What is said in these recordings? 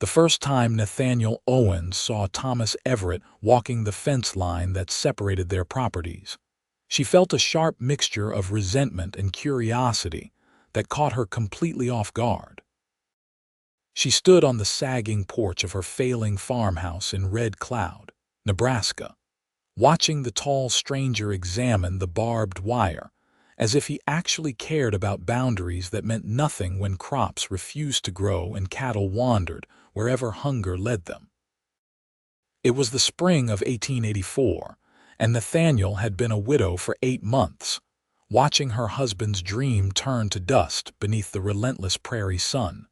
The first time Nathaniel Owens saw Thomas Everett walking the fence line that separated their properties, she felt a sharp mixture of resentment and curiosity that caught her completely off guard. She stood on the sagging porch of her failing farmhouse in Red Cloud, Nebraska, watching the tall stranger examine the barbed wire as if he actually cared about boundaries that meant nothing when crops refused to grow and cattle wandered wherever hunger led them. It was the spring of 1884, and Nathaniel had been a widow for 8 months, watching her husband's dream turn to dust beneath the relentless prairie sun.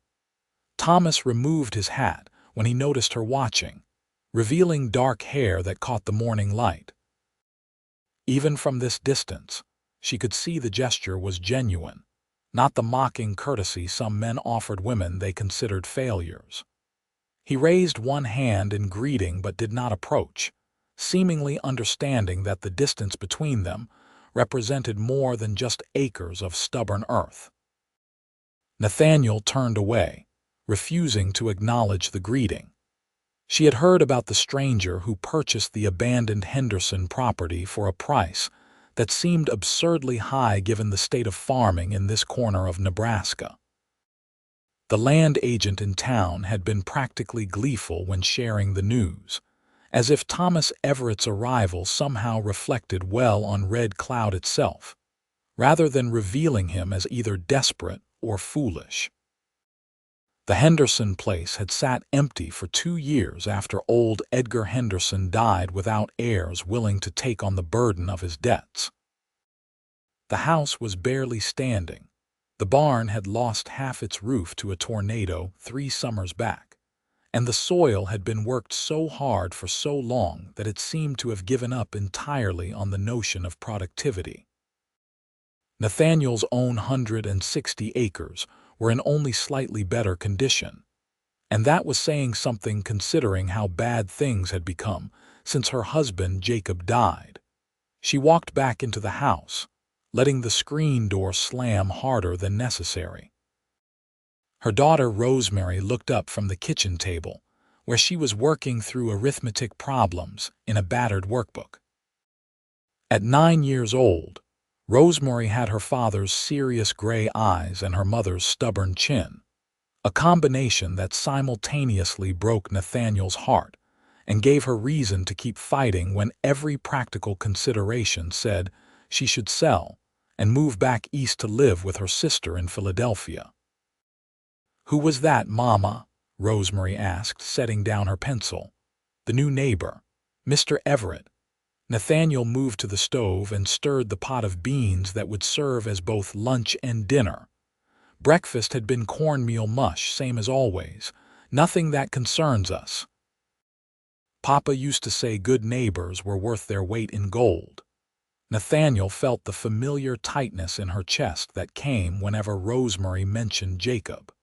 Thomas removed his hat when he noticed her watching, revealing dark hair that caught the morning light. Even from this distance, she could see the gesture was genuine, not the mocking courtesy some men offered women they considered failures. He raised one hand in greeting but did not approach, seemingly understanding that the distance between them represented more than just acres of stubborn earth. Nathaniel turned away, refusing to acknowledge the greeting. She had heard about the stranger who purchased the abandoned Henderson property for a price that seemed absurdly high given the state of farming in this corner of Nebraska. The land agent in town had been practically gleeful when sharing the news, as if Thomas Everett's arrival somehow reflected well on Red Cloud itself, rather than revealing him as either desperate or foolish. The Henderson place had sat empty for 2 years after old Edgar Henderson died without heirs willing to take on the burden of his debts. The house was barely standing. The barn had lost half its roof to a tornado 3 summers back, and the soil had been worked so hard for so long that it seemed to have given up entirely on the notion of productivity. Nathaniel's own 160 acres were in only slightly better condition, and that was saying something considering how bad things had become since her husband Jacob died. She walked back into the house, letting the screen door slam harder than necessary. Her daughter Rosemary looked up from the kitchen table, where she was working through arithmetic problems in a battered workbook. At 9 years old, Rosemary had her father's serious gray eyes and her mother's stubborn chin, a combination that simultaneously broke Nathaniel's heart and gave her reason to keep fighting when every practical consideration said she should sell and move back east to live with her sister in Philadelphia. "Who was that, Mama?" Rosemary asked, setting down her pencil. "The new neighbor, Mr. Everett." Nathaniel moved to the stove and stirred the pot of beans that would serve as both lunch and dinner. Breakfast had been cornmeal mush, same as always. "Nothing that concerns us." Papa used to say good neighbors were worth their weight in gold. Nathaniel felt the familiar tightness in her chest that came whenever Rosemary mentioned Jacob.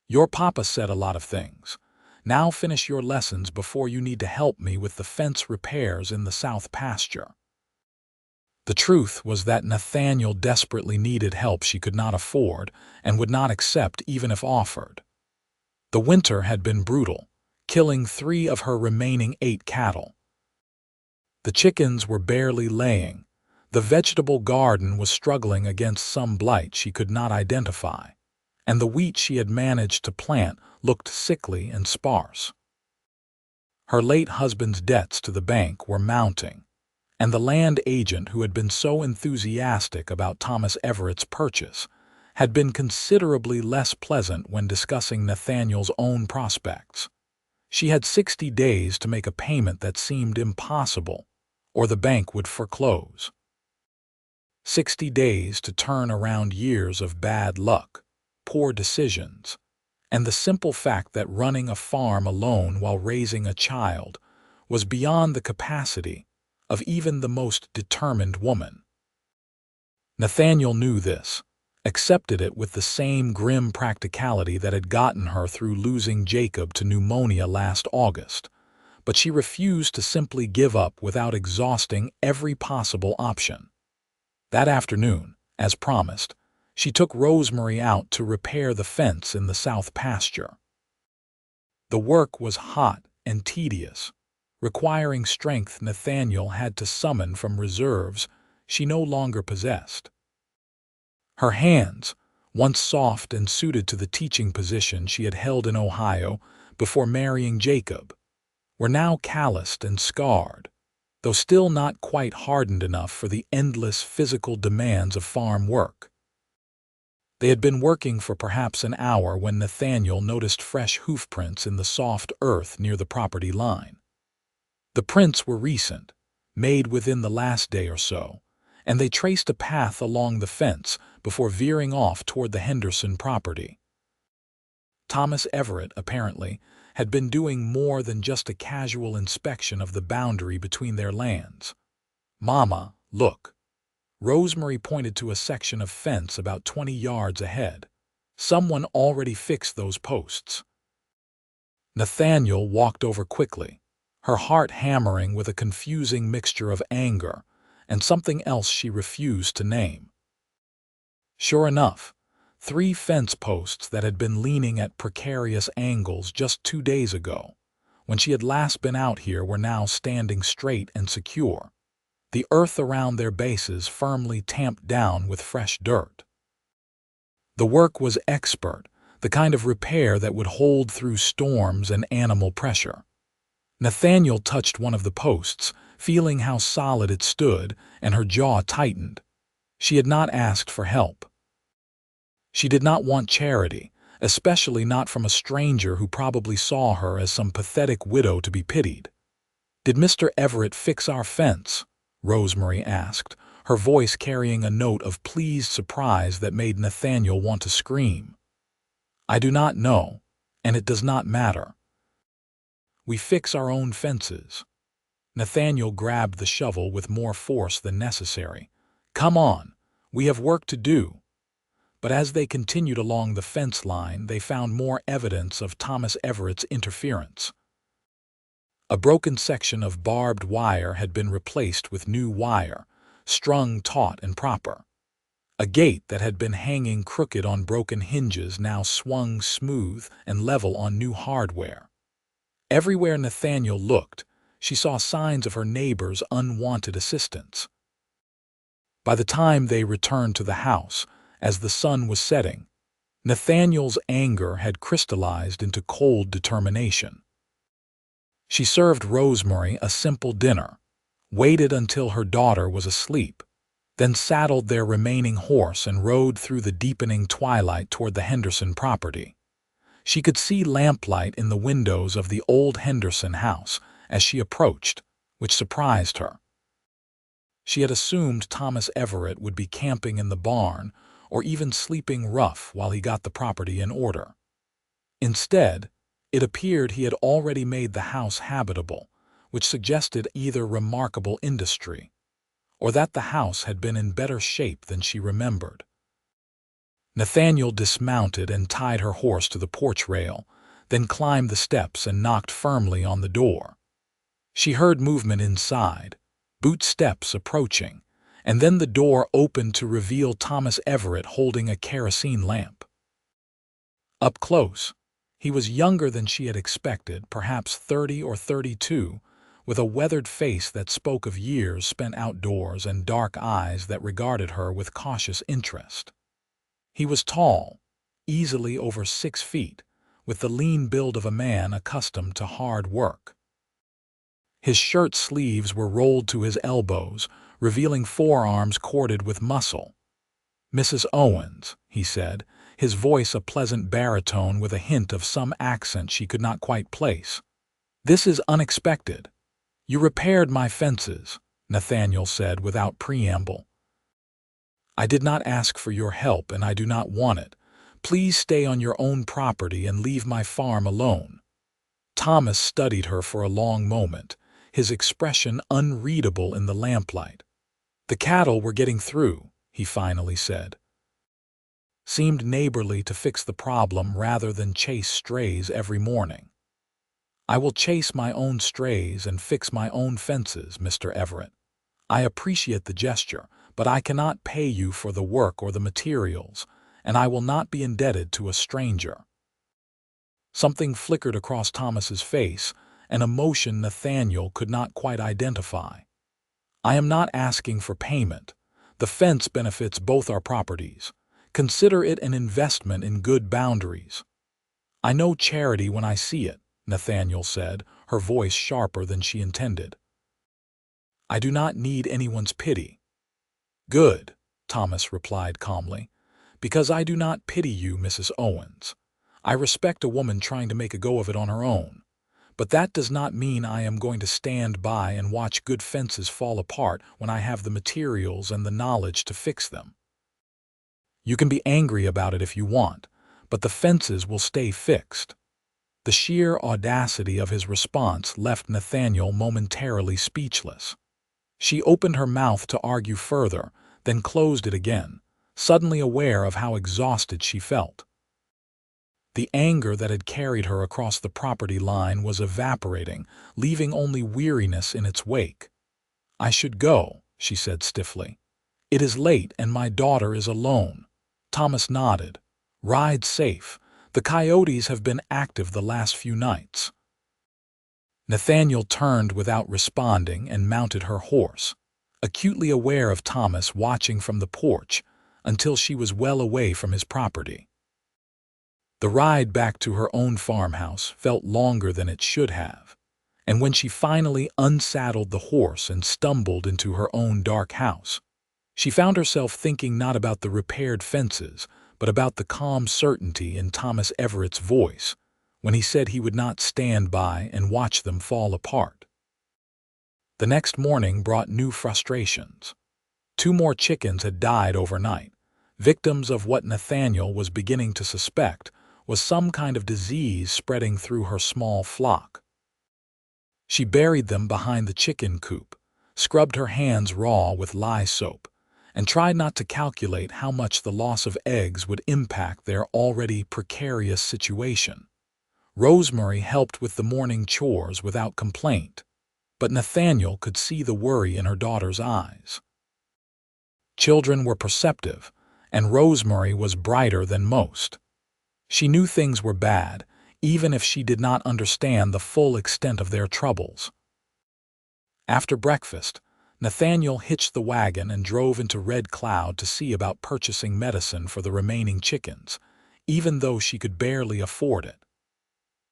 "Your papa said a lot of things. Now finish your lessons before you need to help me with the fence repairs in the south pasture." The truth was that Nathaniel desperately needed help she could not afford and would not accept even if offered. The winter had been brutal, killing 3 of her remaining 8 cattle. The chickens were barely laying. The vegetable garden was struggling against some blight she could not identify, and the wheat she had managed to plant looked sickly and sparse. Her late husband's debts to the bank were mounting, and the land agent who had been so enthusiastic about Thomas Everett's purchase had been considerably less pleasant when discussing Nathaniel's own prospects. She had 60 days to make a payment that seemed impossible, or the bank would foreclose. 60 days to turn around years of bad luck, poor decisions, and the simple fact that running a farm alone while raising a child was beyond the capacity of even the most determined woman. Nathaniel knew this, accepted it with the same grim practicality that had gotten her through losing Jacob to pneumonia last August, but she refused to simply give up without exhausting every possible option. That afternoon, as promised, she took Rosemary out to repair the fence in the south pasture. The work was hot and tedious, requiring strength Nathaniel had to summon from reserves she no longer possessed. Her hands, once soft and suited to the teaching position she had held in Ohio before marrying Jacob, were now calloused and scarred, though still not quite hardened enough for the endless physical demands of farm work. They had been working for perhaps an hour when Nathaniel noticed fresh hoofprints in the soft earth near the property line. The prints were recent, made within the last day or so, and they traced a path along the fence before veering off toward the Henderson property. Thomas Everett, apparently, had been doing more than just a casual inspection of the boundary between their lands. "Mama, look." Rosemary pointed to a section of fence about 20 yards ahead. "Someone already fixed those posts." Nathaniel walked over quickly, her heart hammering with a confusing mixture of anger and something else she refused to name. Sure enough, 3 fence posts that had been leaning at precarious angles just 2 days ago, when she had last been out here, were now standing straight and secure, the earth around their bases firmly tamped down with fresh dirt. The work was expert, the kind of repair that would hold through storms and animal pressure. Nathaniel touched one of the posts, feeling how solid it stood, and her jaw tightened. She had not asked for help. She did not want charity, especially not from a stranger who probably saw her as some pathetic widow to be pitied. "Did Mr. Everett fix our fence?" Rosemary asked, her voice carrying a note of pleased surprise that made Nathaniel want to scream. "I do not know, and it does not matter. We fix our own fences." Nathaniel grabbed the shovel with more force than necessary. "Come on, we have work to do." But as they continued along the fence line, they found more evidence of Thomas Everett's interference. A broken section of barbed wire had been replaced with new wire, strung taut and proper. A gate that had been hanging crooked on broken hinges now swung smooth and level on new hardware. Everywhere Nathaniel looked, she saw signs of her neighbor's unwanted assistance. By the time they returned to the house, as the sun was setting, Nathaniel's anger had crystallized into cold determination. She served Rosemary a simple dinner, waited until her daughter was asleep, then saddled their remaining horse and rode through the deepening twilight toward the Henderson property. She could see lamplight in the windows of the old Henderson house as she approached, which surprised her. She had assumed Thomas Everett would be camping in the barn or even sleeping rough while he got the property in order. Instead, it appeared he had already made the house habitable, which suggested either remarkable industry or that the house had been in better shape than she remembered. Nathaniel dismounted and tied her horse to the porch rail, then climbed the steps and knocked firmly on the door. She heard movement inside, boot steps approaching, and then the door opened to reveal Thomas Everett holding a kerosene lamp. Up close, he was younger than she had expected, perhaps 30 or 32, with a weathered face that spoke of years spent outdoors and dark eyes that regarded her with cautious interest. He was tall, easily over 6 feet, with the lean build of a man accustomed to hard work. His shirt sleeves were rolled to his elbows, revealing forearms corded with muscle. "Mrs. Owens," he said, his voice a pleasant baritone with a hint of some accent she could not quite place. "This is unexpected." "You repaired my fences," Nathaniel said without preamble. "I did not ask for your help and I do not want it. Please stay on your own property and leave my farm alone." Thomas studied her for a long moment, his expression unreadable in the lamplight. "The cattle were getting through," he finally said. Seemed neighborly to fix the problem rather than chase strays every morning. "I will chase my own strays and fix my own fences, Mr. Everett. I appreciate the gesture, but I cannot pay you for the work or the materials, and I will not be indebted to a stranger." Something flickered across Thomas's face, an emotion Nathaniel could not quite identify. "I am not asking for payment. The fence benefits both our properties. Consider it an investment in good boundaries." "I know charity when I see it," Nathaniel said, her voice sharper than she intended. "I do not need anyone's pity." "Good," Thomas replied calmly, "because I do not pity you, Mrs. Owens. I respect a woman trying to make a go of it on her own. But that does not mean I am going to stand by and watch good fences fall apart when I have the materials and the knowledge to fix them. You can be angry about it if you want, but the fences will stay fixed." The sheer audacity of his response left Nathaniel momentarily speechless. She opened her mouth to argue further, then closed it again, suddenly aware of how exhausted she felt. The anger that had carried her across the property line was evaporating, leaving only weariness in its wake. "I should go," she said stiffly. "It is late and my daughter is alone." Thomas nodded. "Ride safe. The coyotes have been active the last few nights." Nathaniel turned without responding and mounted her horse, acutely aware of Thomas watching from the porch until she was well away from his property. The ride back to her own farmhouse felt longer than it should have, and when she finally unsaddled the horse and stumbled into her own dark house, she found herself thinking not about the repaired fences, but about the calm certainty in Thomas Everett's voice when he said he would not stand by and watch them fall apart. The next morning brought new frustrations. 2 more chickens had died overnight, victims of what Nathaniel was beginning to suspect was some kind of disease spreading through her small flock. She buried them behind the chicken coop, scrubbed her hands raw with lye soap, and tried not to calculate how much the loss of eggs would impact their already precarious situation. Rosemary helped with the morning chores without complaint, but Nathaniel could see the worry in her daughter's eyes. Children were perceptive, and Rosemary was brighter than most. She knew things were bad, even if she did not understand the full extent of their troubles. After breakfast, Nathaniel hitched the wagon and drove into Red Cloud to see about purchasing medicine for the remaining chickens, even though she could barely afford it.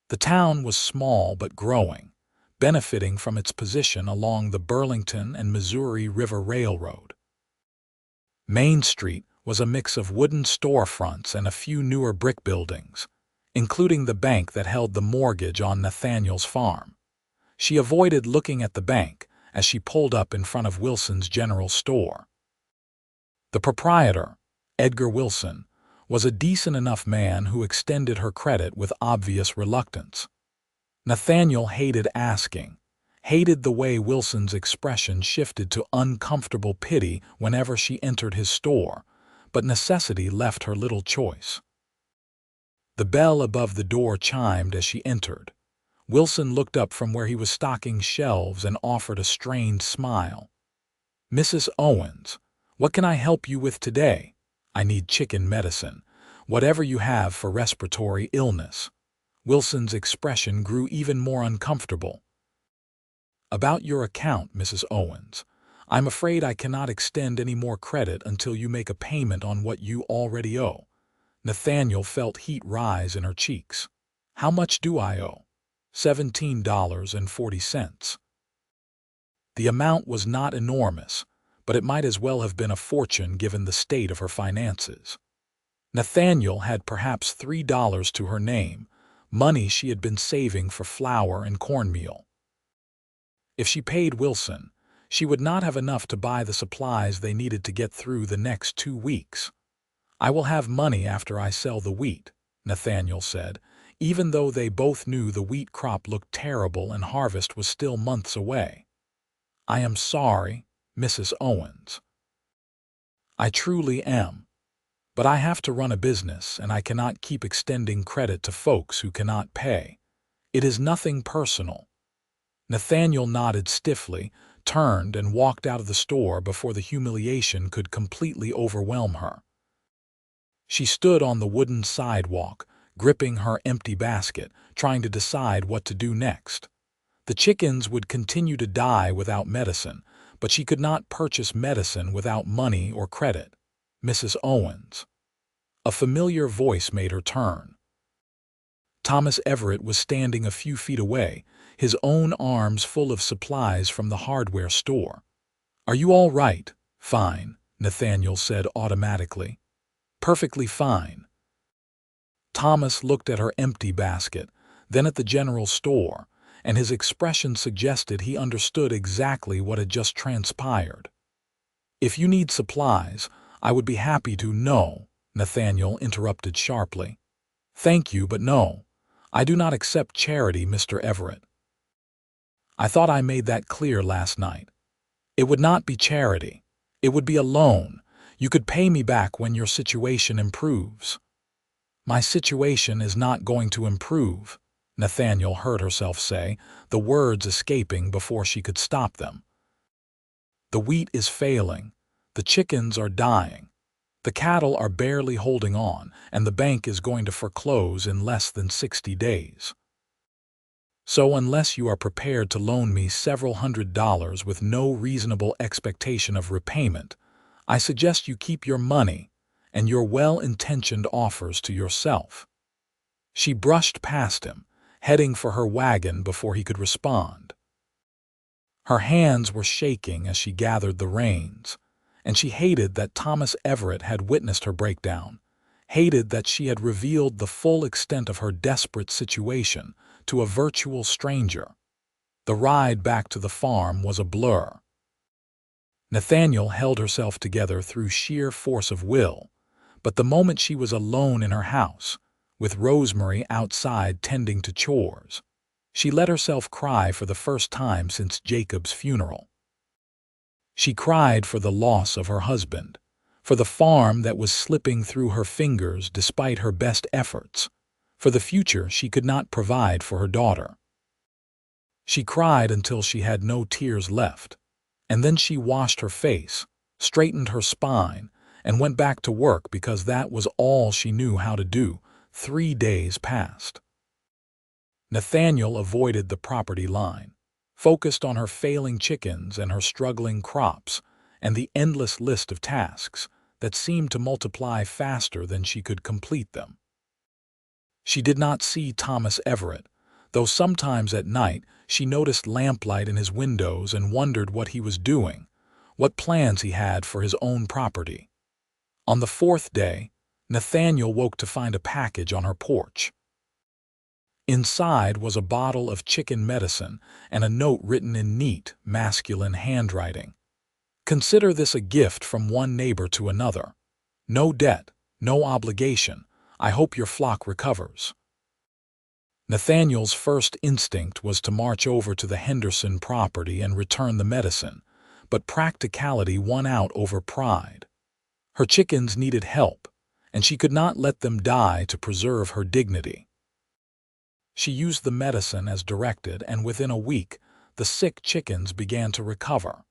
The town was small but growing, benefiting from its position along the Burlington and Missouri River Railroad. Main Street was a mix of wooden storefronts and a few newer brick buildings, including the bank that held the mortgage on Nathaniel's farm. She avoided looking at the bank as she pulled up in front of Wilson's General Store. The proprietor, Edgar Wilson, was a decent enough man who extended her credit with obvious reluctance. Nathaniel hated asking, hated the way Wilson's expression shifted to uncomfortable pity whenever she entered his store, but necessity left her little choice. The bell above the door chimed as she entered. Wilson looked up from where he was stocking shelves and offered a strained smile. "Mrs. Owens, what can I help you with today?" "I need chicken medicine, whatever you have for respiratory illness." Wilson's expression grew even more uncomfortable. "About your account, Mrs. Owens. I'm afraid I cannot extend any more credit until you make a payment on what you already owe." Nathaniel felt heat rise in her cheeks. "How much do I owe?" $17.40. The amount was not enormous, but it might as well have been a fortune given the state of her finances. Nathaniel had perhaps $3 to her name, money she had been saving for flour and cornmeal. If she paid Wilson, she would not have enough to buy the supplies they needed to get through the next 2 weeks. "I will have money after I sell the wheat," Nathaniel said, even though they both knew the wheat crop looked terrible and harvest was still months away. "I am sorry, Mrs. Owens. I truly am. But I have to run a business and I cannot keep extending credit to folks who cannot pay. It is nothing personal." Nathaniel nodded stiffly, turned, and walked out of the store before the humiliation could completely overwhelm her. She stood on the wooden sidewalk, gripping her empty basket, trying to decide what to do next. The chickens would continue to die without medicine, but she could not purchase medicine without money or credit. Mrs. Owens. A familiar voice made her turn. Thomas Everett was standing a few feet away, his own arms full of supplies from the hardware store. "Are you all right?" "Fine," Nathaniel said automatically. "Perfectly fine." Thomas looked at her empty basket, then at the general store, and his expression suggested he understood exactly what had just transpired. "If you need supplies, I would be happy to—" "No," Nathaniel interrupted sharply. "Thank you, but no. I do not accept charity, Mr. Everett. I thought I made that clear last night. It would not be charity. It would be a loan. You could pay me back when your situation improves." "My situation is not going to improve," Nathaniel heard herself say, the words escaping before she could stop them. "The wheat is failing. The chickens are dying. The cattle are barely holding on, and the bank is going to foreclose in less than 60 days. So unless you are prepared to loan me several $100s with no reasonable expectation of repayment, I suggest you keep your money and your well-intentioned offers to yourself." She brushed past him, heading for her wagon before he could respond. Her hands were shaking as she gathered the reins, and she hated that Thomas Everett had witnessed her breakdown, hated that she had revealed the full extent of her desperate situation to a virtual stranger. The ride back to the farm was a blur. Nathaniel held herself together through sheer force of will, but the moment she was alone in her house, with Rosemary outside tending to chores, she let herself cry for the first time since Jacob's funeral. She cried for the loss of her husband, for the farm that was slipping through her fingers despite her best efforts, for the future she could not provide for her daughter. She cried until she had no tears left, and then she washed her face, straightened her spine, and went back to work because that was all she knew how to do. 3 days passed. Nathaniel avoided the property line, focused on her failing chickens and her struggling crops and the endless list of tasks that seemed to multiply faster than she could complete them. She did not see Thomas Everett, though sometimes at night she noticed lamplight in his windows and wondered what he was doing, what plans he had for his own property. On the 4th day, Nathaniel woke to find a package on her porch. Inside was a bottle of chicken medicine and a note written in neat, masculine handwriting. "Consider this a gift from one neighbor to another. No debt, no obligation. I hope your flock recovers." Nathaniel's first instinct was to march over to the Henderson property and return the medicine, but practicality won out over pride. Her chickens needed help, and she could not let them die to preserve her dignity. She used the medicine as directed, and within a week, the sick chickens began to recover.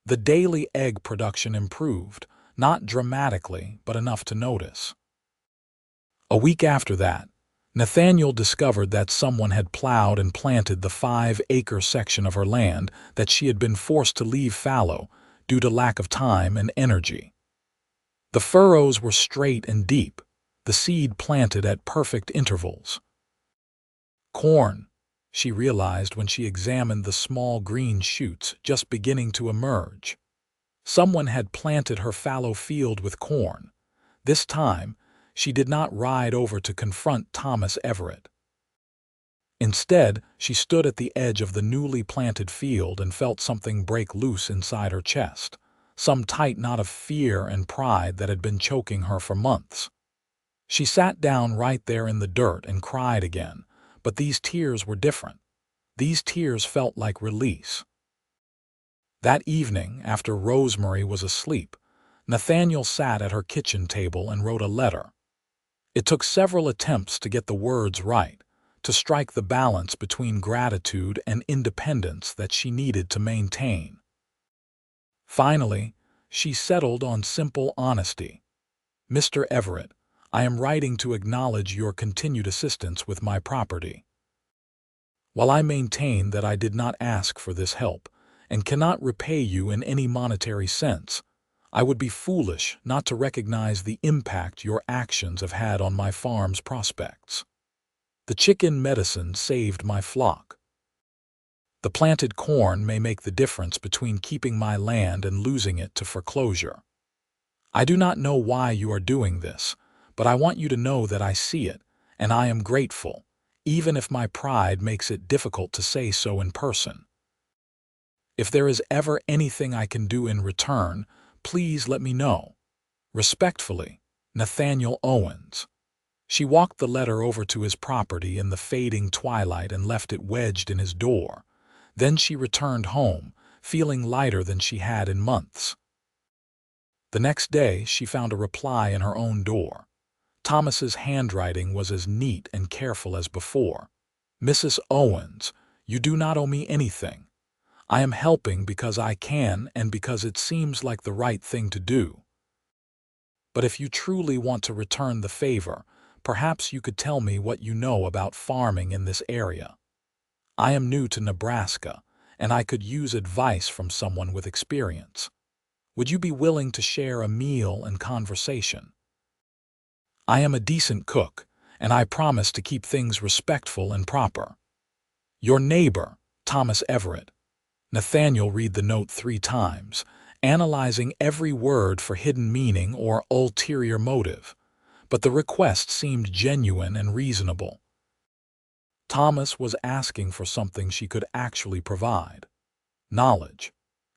The daily egg production improved, not dramatically, but enough to notice. A week after that, Nathaniel discovered that someone had plowed and planted the 5-acre section of her land that she had been forced to leave fallow due to lack of time and energy. The furrows were straight and deep, the seed planted at perfect intervals. Corn, she realized when she examined the small green shoots just beginning to emerge. Someone had planted her fallow field with corn. This time, she did not ride over to confront Thomas Everett. Instead, she stood at the edge of the newly planted field and felt something break loose inside her chest, some tight knot of fear and pride that had been choking her for months. She sat down right there in the dirt and cried again, but these tears were different. These tears felt like release. That evening, after Rosemary was asleep, Nathaniel sat at her kitchen table and wrote a letter. It took several attempts to get the words right, to strike the balance between gratitude and independence that she needed to maintain. Finally, she settled on simple honesty. "Mr. Everett, I am writing to acknowledge your continued assistance with my property. While I maintain that I did not ask for this help and cannot repay you in any monetary sense, I would be foolish not to recognize the impact your actions have had on my farm's prospects. The chicken medicine saved my flock. The planted corn may make the difference between keeping my land and losing it to foreclosure. I do not know why you are doing this, but I want you to know that I see it, and I am grateful, even if my pride makes it difficult to say so in person. If there is ever anything I can do in return, please let me know. Respectfully, Nathaniel Owens. She walked the letter over to his property in the fading twilight and left it wedged in his door. Then she returned home, feeling lighter than she had in months. The next day, she found a reply in her own door. Thomas's handwriting was as neat and careful as before. Mrs. Owens, you do not owe me anything. I am helping because I can and because it seems like the right thing to do. But if you truly want to return the favor, perhaps you could tell me what you know about farming in this area. I am new to Nebraska, and I could use advice from someone with experience. Would you be willing to share a meal and conversation? I am a decent cook, and I promise to keep things respectful and proper. Your neighbor, Thomas Everett. Nathaniel read the note 3 times, analyzing every word for hidden meaning or ulterior motive, but the request seemed genuine and reasonable. Thomas was asking for something she could actually provide. Knowledge.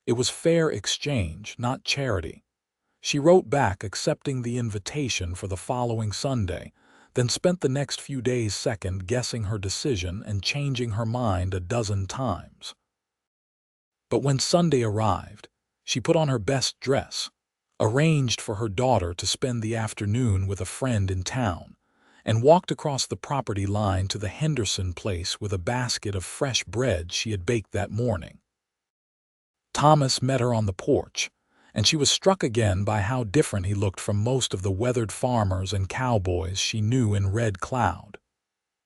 It was fair exchange, not charity. She wrote back accepting the invitation for the following Sunday, then spent the next few days second-guessing her decision and changing her mind a dozen times. But when Sunday arrived, she put on her best dress, arranged for her daughter to spend the afternoon with a friend in town, and walked across the property line to the Henderson place with a basket of fresh bread she had baked that morning. Thomas met her on the porch, and she was struck again by how different he looked from most of the weathered farmers and cowboys she knew in Red Cloud.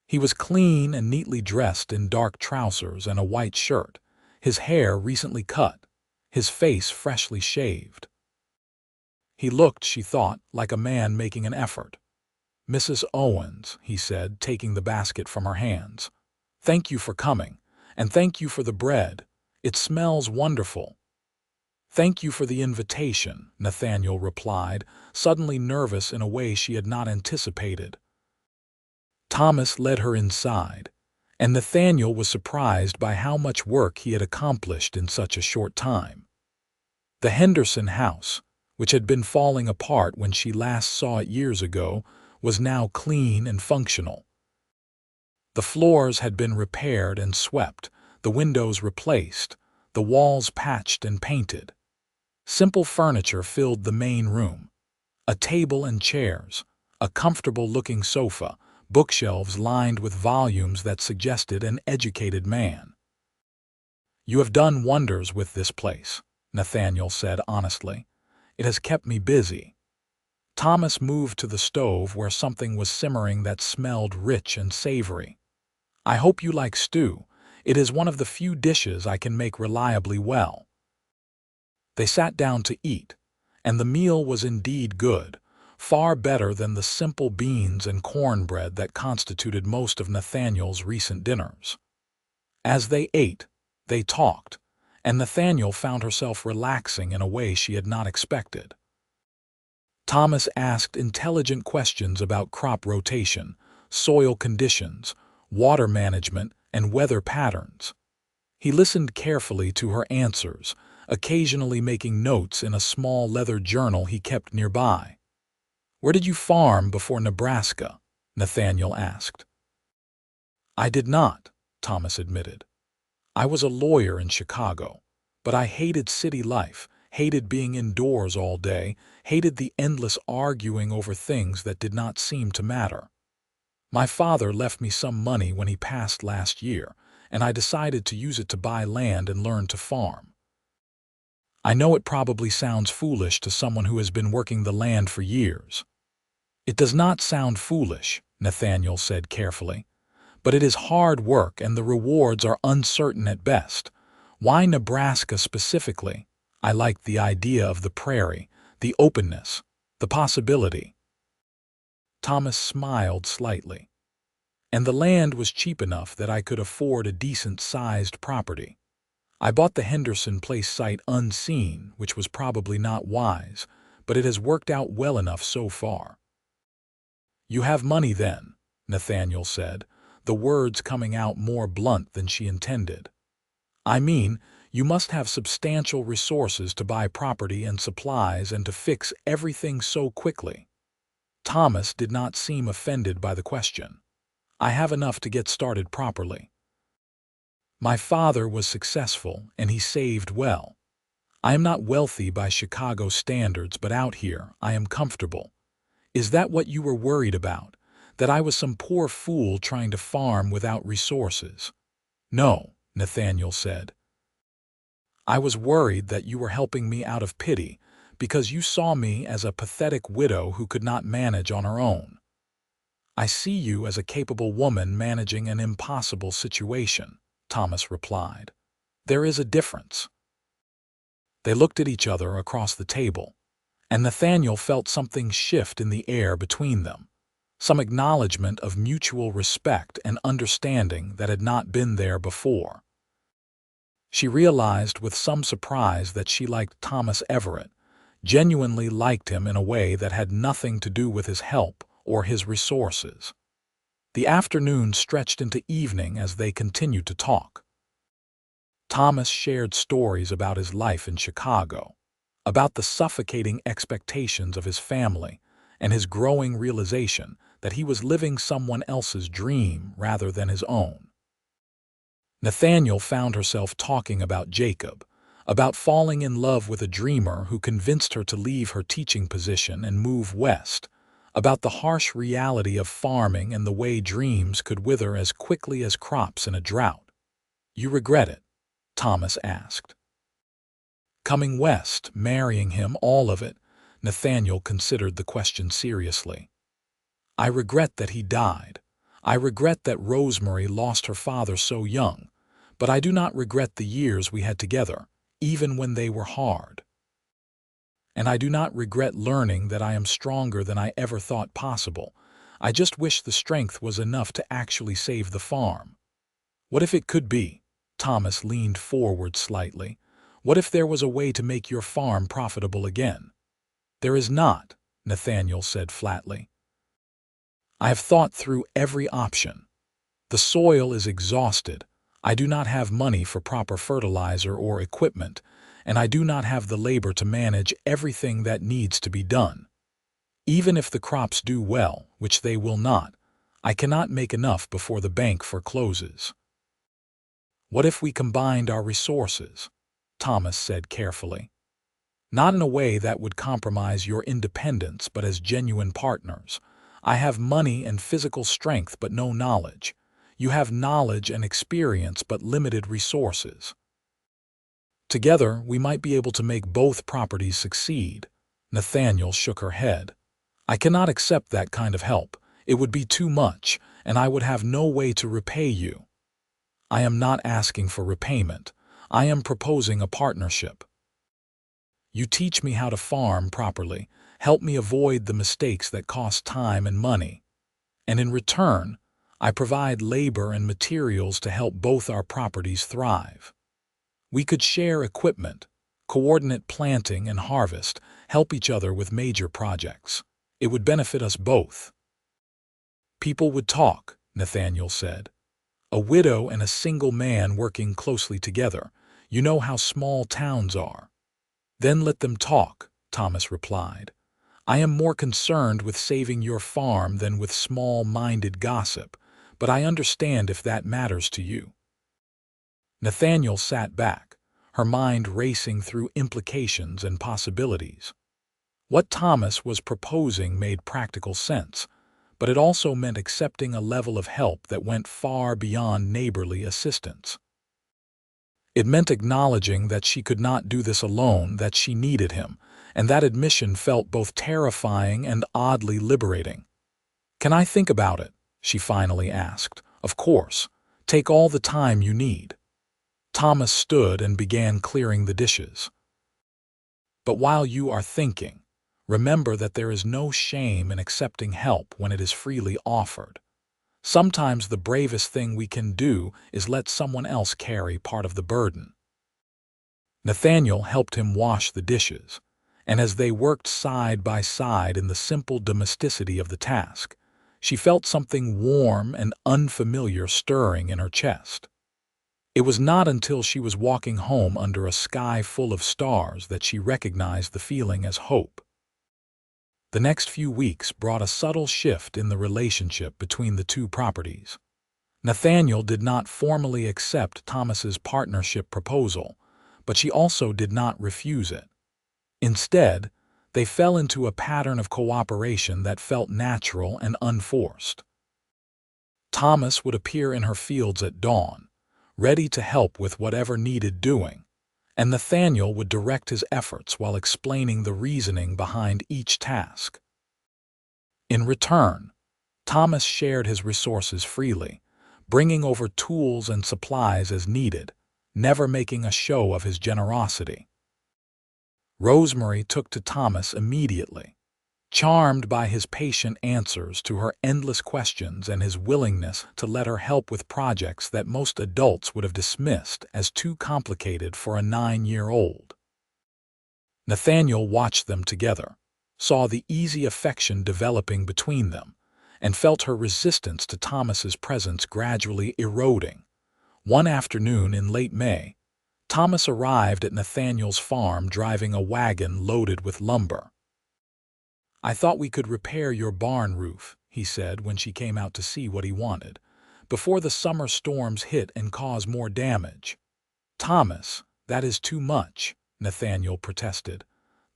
He was clean and neatly dressed in dark trousers and a white shirt, his hair recently cut, his face freshly shaved. He looked, she thought, like a man making an effort. "Mrs. Owens," he said, taking the basket from her hands, "thank you for coming, and thank you for the bread. It smells wonderful." "Thank you for the invitation," Nathaniel replied, suddenly nervous in a way she had not anticipated. Thomas led her inside, and Nathaniel was surprised by how much work he had accomplished in such a short time. The Henderson house, which had been falling apart when she last saw it years ago, was now clean and functional. The floors had been repaired and swept, the windows replaced, the walls patched and painted. Simple furniture filled the main room. A table and chairs, a comfortable-looking sofa, bookshelves lined with volumes that suggested an educated man. "You have done wonders with this place," Nathaniel said honestly. "It has kept me busy." Thomas moved to the stove where something was simmering that smelled rich and savory. "I hope you like stew. It is one of the few dishes I can make reliably well." They sat down to eat, and the meal was indeed good, far better than the simple beans and cornbread that constituted most of Nathaniel's recent dinners. As they ate, they talked, and Nathaniel found herself relaxing in a way she had not expected. Thomas asked intelligent questions about crop rotation, soil conditions, water management, and weather patterns. He listened carefully to her answers, occasionally making notes in a small leather journal he kept nearby. "Where did you farm before Nebraska?" Nathaniel asked. "I did not," Thomas admitted. "I was a lawyer in Chicago, but I hated city life, hated being indoors all day, hated the endless arguing over things that did not seem to matter. My father left me some money when he passed last year, and I decided to use it to buy land and learn to farm. I know it probably sounds foolish to someone who has been working the land for years." It does not sound foolish, Nathaniel said carefully, but it is hard work and the rewards are uncertain at best. Why Nebraska specifically? I liked the idea of the prairie, the openness, the possibility. Thomas smiled slightly. And the land was cheap enough that I could afford a decent-sized property. I bought the Henderson Place site unseen, which was probably not wise, but it has worked out well enough so far. You have money then, Nathaniel said, the words coming out more blunt than she intended. I mean, you must have substantial resources to buy property and supplies and to fix everything so quickly. Thomas did not seem offended by the question. I have enough to get started properly. My father was successful and he saved well. I am not wealthy by Chicago standards, but out here I am comfortable. Is that what you were worried about? That I was some poor fool trying to farm without resources? No, Nathaniel said. I was worried that you were helping me out of pity because you saw me as a pathetic widow who could not manage on her own. I see you as a capable woman managing an impossible situation, Thomas replied. There is a difference. They looked at each other across the table, and Nathaniel felt something shift in the air between them, some acknowledgement of mutual respect and understanding that had not been there before. She realized with some surprise that she liked Thomas Everett, genuinely liked him in a way that had nothing to do with his help or his resources. The afternoon stretched into evening as they continued to talk. Thomas shared stories about his life in Chicago, about the suffocating expectations of his family, and his growing realization that he was living someone else's dream rather than his own. Nathaniel found herself talking about Jacob, about falling in love with a dreamer who convinced her to leave her teaching position and move west, about the harsh reality of farming and the way dreams could wither as quickly as crops in a drought. You regret it? Thomas asked. Coming west, marrying him, all of it. Nathaniel considered the question seriously. I regret that he died. I regret that Rosemary lost her father so young, but I do not regret the years we had together, even when they were hard. And I do not regret learning that I am stronger than I ever thought possible. I just wish the strength was enough to actually save the farm. What if it could be? Thomas leaned forward slightly. What if there was a way to make your farm profitable again? There is not, Nathaniel said flatly. I have thought through every option. The soil is exhausted. I do not have money for proper fertilizer or equipment, and I do not have the labor to manage everything that needs to be done. Even if the crops do well, which they will not, I cannot make enough before the bank forecloses. What if we combined our resources? Thomas said carefully. Not in a way that would compromise your independence, but as genuine partners. I have money and physical strength but no knowledge. You have knowledge and experience but limited resources. Together, we might be able to make both properties succeed. Nathaniel shook her head. I cannot accept that kind of help. It would be too much, and I would have no way to repay you. I am not asking for repayment. I am proposing a partnership. You teach me how to farm properly, help me avoid the mistakes that cost time and money. And in return, I provide labor and materials to help both our properties thrive. We could share equipment, coordinate planting and harvest, help each other with major projects. It would benefit us both. People would talk, Nathaniel said. A widow and a single man working closely together. You know how small towns are. Then let them talk, Thomas replied. I am more concerned with saving your farm than with small-minded gossip, but I understand if that matters to you. Nathaniel sat back, her mind racing through implications and possibilities. What Thomas was proposing made practical sense, but it also meant accepting a level of help that went far beyond neighborly assistance. It meant acknowledging that she could not do this alone, that she needed him, and that admission felt both terrifying and oddly liberating. "Can I think about it?" she finally asked. "Of course. Take all the time you need." Thomas stood and began clearing the dishes. "But while you are thinking, remember that there is no shame in accepting help when it is freely offered. Sometimes the bravest thing we can do is let someone else carry part of the burden." Nathaniel helped him wash the dishes, and as they worked side by side in the simple domesticity of the task, she felt something warm and unfamiliar stirring in her chest. It was not until she was walking home under a sky full of stars that she recognized the feeling as hope. The next few weeks brought a subtle shift in the relationship between the two properties. Nathaniel did not formally accept Thomas's partnership proposal, but she also did not refuse it. Instead, they fell into a pattern of cooperation that felt natural and unforced. Thomas would appear in her fields at dawn, ready to help with whatever needed doing, and Nathaniel would direct his efforts while explaining the reasoning behind each task. In return, Thomas shared his resources freely, bringing over tools and supplies as needed, never making a show of his generosity. Rosemary took to Thomas immediately, charmed by his patient answers to her endless questions and his willingness to let her help with projects that most adults would have dismissed as too complicated for a 9-year-old. Nathaniel watched them together, saw the easy affection developing between them, and felt her resistance to Thomas's presence gradually eroding. One afternoon in late May, Thomas arrived at Nathaniel's farm driving a wagon loaded with lumber. "I thought we could repair your barn roof," he said when she came out to see what he wanted, "before the summer storms hit and cause more damage." "Thomas, that is too much," Nathaniel protested.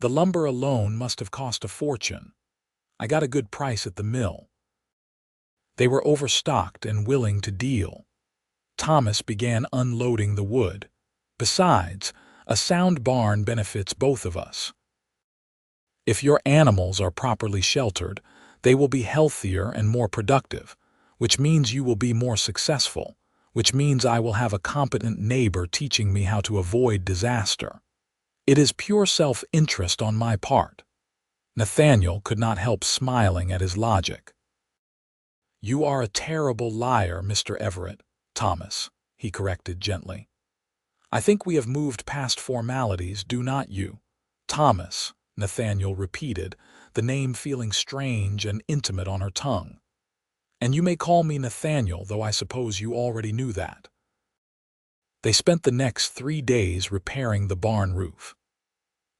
"The lumber alone must have cost a fortune. I got a good price at the mill." They were overstocked and willing to deal. Thomas began unloading the wood. "Besides, a sound barn benefits both of us. If your animals are properly sheltered, they will be healthier and more productive, which means you will be more successful, which means I will have a competent neighbor teaching me how to avoid disaster. It is pure self-interest on my part." Nathaniel could not help smiling at his logic. "You are a terrible liar, Mr. Everett, Thomas," he corrected gently. "I think we have moved past formalities, do not you?" "Thomas," Nathaniel repeated, the name feeling strange and intimate on her tongue. "And you may call me Nathaniel, though I suppose you already knew that." They spent the next 3 days repairing the barn roof.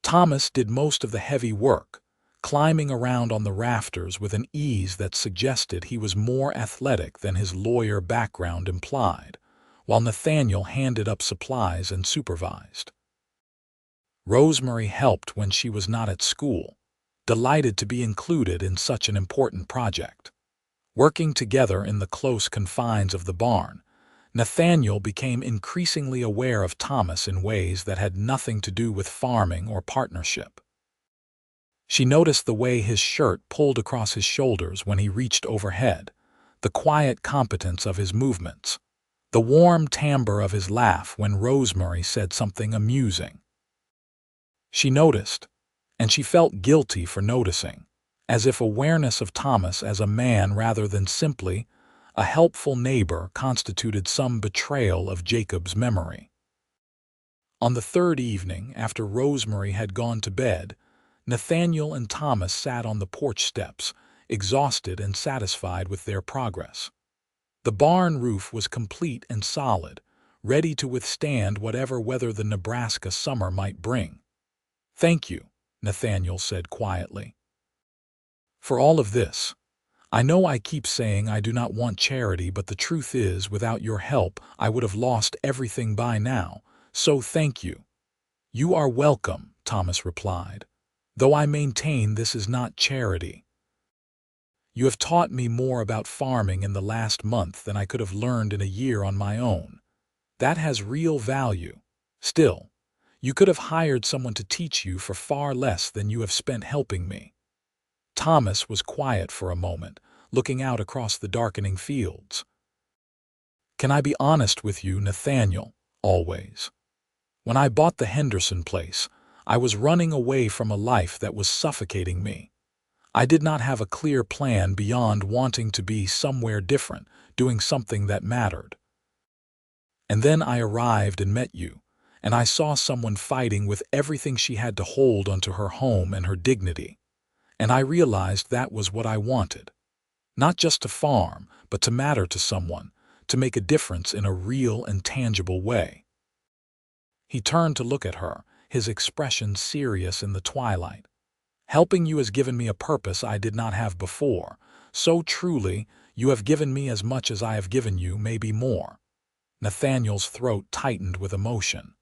Thomas did most of the heavy work, climbing around on the rafters with an ease that suggested he was more athletic than his lawyer background implied, while Nathaniel handed up supplies and supervised. Rosemary helped when she was not at school, delighted to be included in such an important project. Working together in the close confines of the barn, Nathaniel became increasingly aware of Thomas in ways that had nothing to do with farming or partnership. She noticed the way his shirt pulled across his shoulders when he reached overhead, the quiet competence of his movements, the warm timbre of his laugh when Rosemary said something amusing. She noticed, and she felt guilty for noticing, as if awareness of Thomas as a man rather than simply a helpful neighbor constituted some betrayal of Jacob's memory. On the third evening, after Rosemary had gone to bed, Nathaniel and Thomas sat on the porch steps, exhausted and satisfied with their progress. The barn roof was complete and solid, ready to withstand whatever weather the Nebraska summer might bring. "Thank you," Nathaniel said quietly, "for all of this. I know I keep saying I do not want charity, but the truth is, without your help, I would have lost everything by now, so thank you." "You are welcome," Thomas replied, "though I maintain this is not charity. You have taught me more about farming in the last month than I could have learned in a year on my own. That has real value. Still, You could have hired someone to teach you for far less than you have spent helping me." Thomas was quiet for a moment, looking out across the darkening fields. "Can I be honest with you, Nathaniel? Always. When I bought the Henderson place, I was running away from a life that was suffocating me. I did not have a clear plan beyond wanting to be somewhere different, doing something that mattered. And then I arrived and met you, and I saw someone fighting with everything she had to hold onto her home and her dignity. And I realized that was what I wanted. Not just to farm, but to matter to someone, to make a difference in a real and tangible way." He turned to look at her, his expression serious in the twilight. "Helping you has given me a purpose I did not have before. So truly, you have given me as much as I have given you, maybe more." Nathaniel's throat tightened with emotion.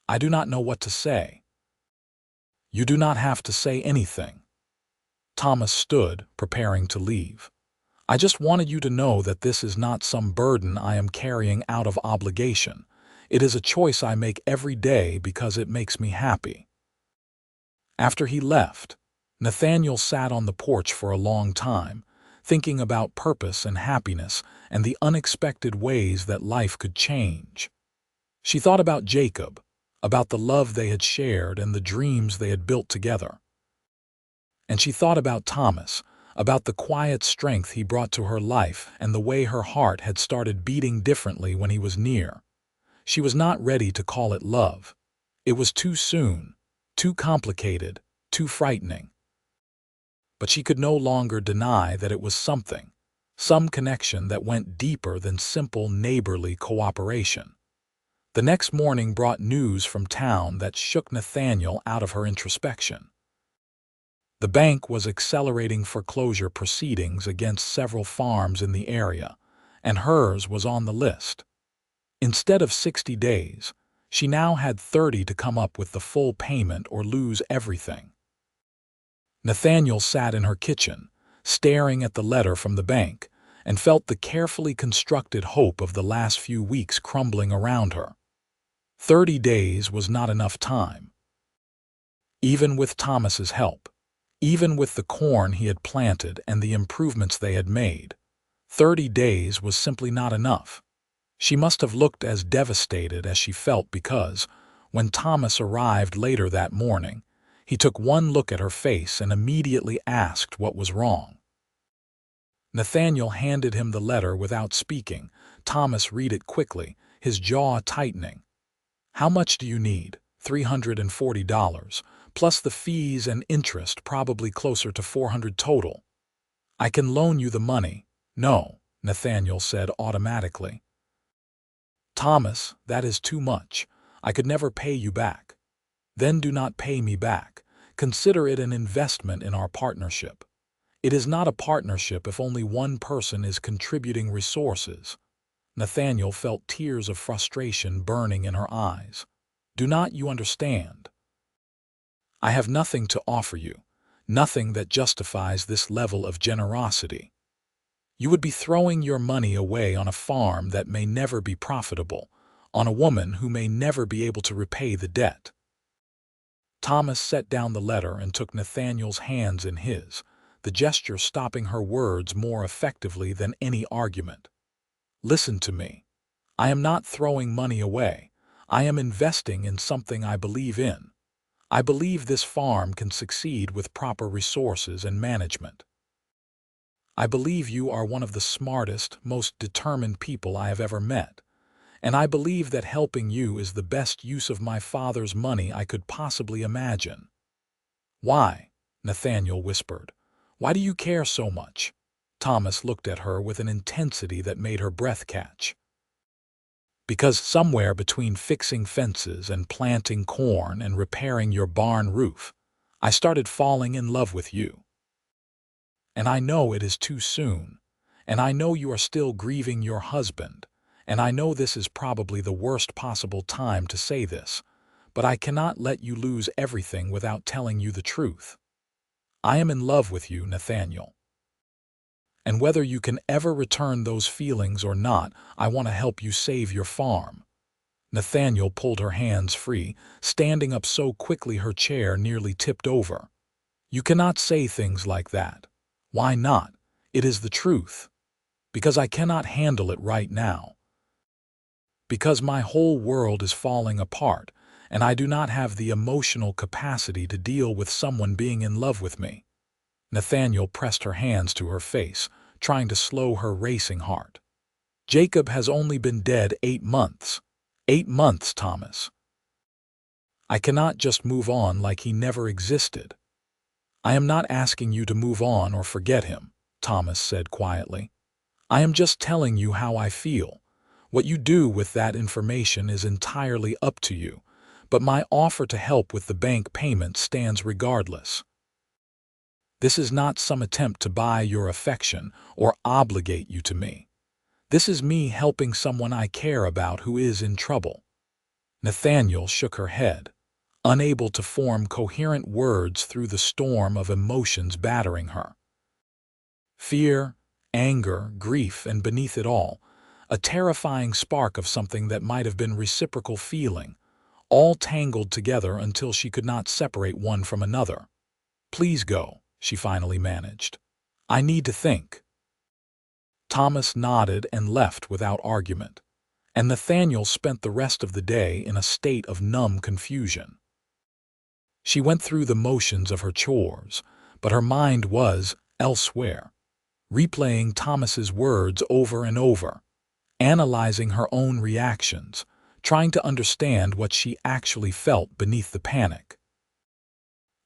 "I do not know what to say." "You do not have to say anything." Thomas stood, preparing to leave. "I just wanted you to know that this is not some burden I am carrying out of obligation. It is a choice I make every day because it makes me happy." After he left, Nathaniel sat on the porch for a long time, thinking about purpose and happiness and the unexpected ways that life could change. She thought about Jacob, about the love they had shared and the dreams they had built together. And she thought about Thomas, about the quiet strength he brought to her life and the way her heart had started beating differently when he was near. She was not ready to call it love. It was too soon, too complicated, too frightening. But she could no longer deny that it was something, some connection that went deeper than simple neighborly cooperation. The next morning brought news from town that shook Nathaniel out of her introspection. The bank was accelerating foreclosure proceedings against several farms in the area, and hers was on the list. Instead of 60 days, she now had 30 to come up with the full payment or lose everything. Nathaniel sat in her kitchen, staring at the letter from the bank, and felt the carefully constructed hope of the last few weeks crumbling around her. 30 days was not enough time. Even with Thomas's help, even with the corn he had planted and the improvements they had made, 30 days was simply not enough. She must have looked as devastated as she felt because, when Thomas arrived later that morning, he took one look at her face and immediately asked what was wrong. Nathaniel handed him the letter without speaking. Thomas read it quickly, his jaw tightening. "How much do you need?" $340, plus the fees and interest, probably closer to $400 total. "I can loan you the money." "No," Nathaniel said automatically. "Thomas, that is too much. I could never pay you back." "Then do not pay me back. Consider it an investment in our partnership." "It is not a partnership if only one person is contributing resources." Nathaniel felt tears of frustration burning in her eyes. "Do not you understand? I have nothing to offer you, nothing that justifies this level of generosity. You would be throwing your money away on a farm that may never be profitable, on a woman who may never be able to repay the debt." Thomas set down the letter and took Nathaniel's hands in his, the gesture stopping her words more effectively than any argument. "Listen to me. I am not throwing money away. I am investing in something I believe in. I believe this farm can succeed with proper resources and management. I believe you are one of the smartest, most determined people I have ever met, and I believe that helping you is the best use of my father's money I could possibly imagine." "Why?" Nathaniel whispered. "Why do you care so much?" Thomas looked at her with an intensity that made her breath catch. "Because somewhere between fixing fences and planting corn and repairing your barn roof, I started falling in love with you. And I know it is too soon, and I know you are still grieving your husband, and I know this is probably the worst possible time to say this, but I cannot let you lose everything without telling you the truth. I am in love with you, Nathaniel. And whether you can ever return those feelings or not, I want to help you save your farm. Nathaniel pulled her hands free, standing up so quickly her chair nearly tipped over. "You cannot say things like that." "Why not? It is the truth." "Because I cannot handle it right now. Because my whole world is falling apart, and I do not have the emotional capacity to deal with someone being in love with me." Nathaniel pressed her hands to her face, trying to slow her racing heart. "Jacob has only been dead 8 months. 8 months, Thomas. I cannot just move on like he never existed." "I am not asking you to move on or forget him," Thomas said quietly. "I am just telling you how I feel. What you do with that information is entirely up to you, but my offer to help with the bank payment stands regardless. This is not some attempt to buy your affection or obligate you to me. This is me helping someone I care about who is in trouble." Nathaniel shook her head, unable to form coherent words through the storm of emotions battering her. Fear, anger, grief, and beneath it all, a terrifying spark of something that might have been reciprocal feeling, all tangled together until she could not separate one from another. "Please go," she finally managed. "I need to think." Thomas nodded and left without argument, and Nathaniel spent the rest of the day in a state of numb confusion. She went through the motions of her chores, but her mind was elsewhere, replaying Thomas's words over and over, analyzing her own reactions, trying to understand what she actually felt beneath the panic.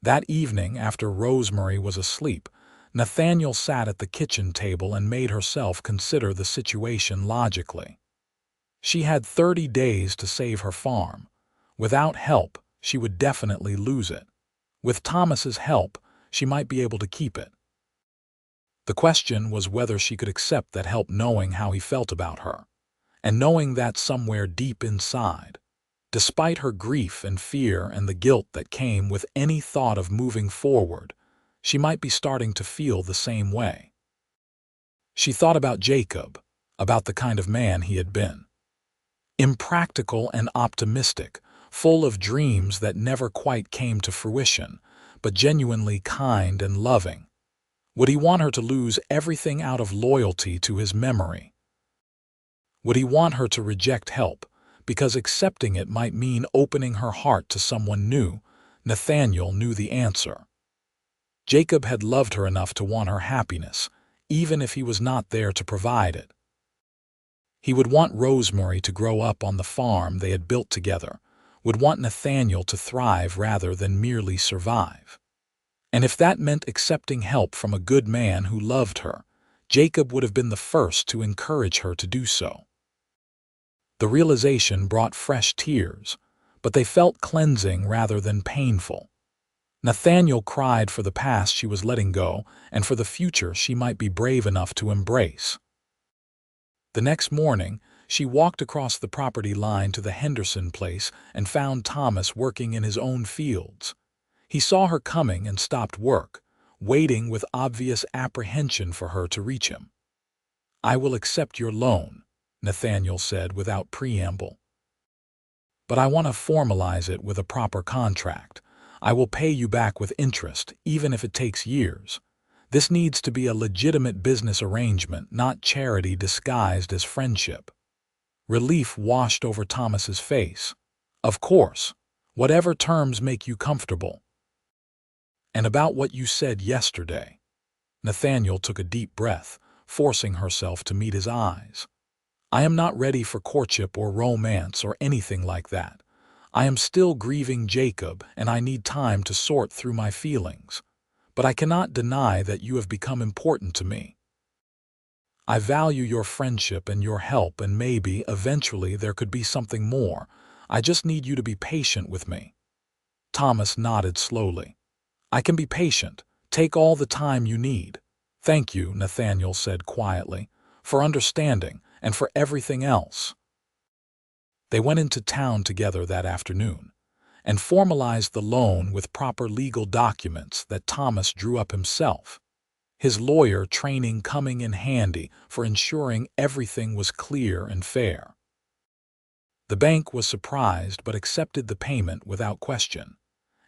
That evening, after Rosemary was asleep, Nathaniel sat at the kitchen table and made herself consider the situation logically. She had 30 days to save her farm. Without help, she would definitely lose it. With Thomas's help, she might be able to keep it. The question was whether she could accept that help, knowing how he felt about her, and knowing that somewhere deep inside, despite her grief and fear and the guilt that came with any thought of moving forward, she might be starting to feel the same way. She thought about Jacob, about the kind of man he had been. Impractical and optimistic, full of dreams that never quite came to fruition, but genuinely kind and loving. Would he want her to lose everything out of loyalty to his memory? Would he want her to reject help, because accepting it might mean opening her heart to someone new? Nathaniel knew the answer. Jacob had loved her enough to want her happiness, even if he was not there to provide it. He would want Rosemary to grow up on the farm they had built together, would want Nathaniel to thrive rather than merely survive. And if that meant accepting help from a good man who loved her, Jacob would have been the first to encourage her to do so. The realization brought fresh tears, but they felt cleansing rather than painful. Nathaniel cried for the past she was letting go and for the future she might be brave enough to embrace. The next morning, she walked across the property line to the Henderson place and found Thomas working in his own fields. He saw her coming and stopped work, waiting with obvious apprehension for her to reach him. "I will accept your loan," Nathaniel said without preamble. "But I want to formalize it with a proper contract. I will pay you back with interest, even if it takes years. This needs to be a legitimate business arrangement, not charity disguised as friendship." Relief washed over Thomas's face. "Of course, whatever terms make you comfortable." "And about what you said yesterday." Nathaniel took a deep breath, forcing herself to meet his eyes. "I am not ready for courtship or romance or anything like that. I am still grieving Jacob, and I need time to sort through my feelings. But I cannot deny that you have become important to me. I value your friendship and your help, and maybe, eventually, there could be something more. I just need you to be patient with me." Thomas nodded slowly. "I can be patient. Take all the time you need." "Thank you," Nathaniel said quietly, "for understanding and for everything else." They went into town together that afternoon and formalized the loan with proper legal documents that Thomas drew up himself, his lawyer training coming in handy for ensuring everything was clear and fair. The bank was surprised but accepted the payment without question,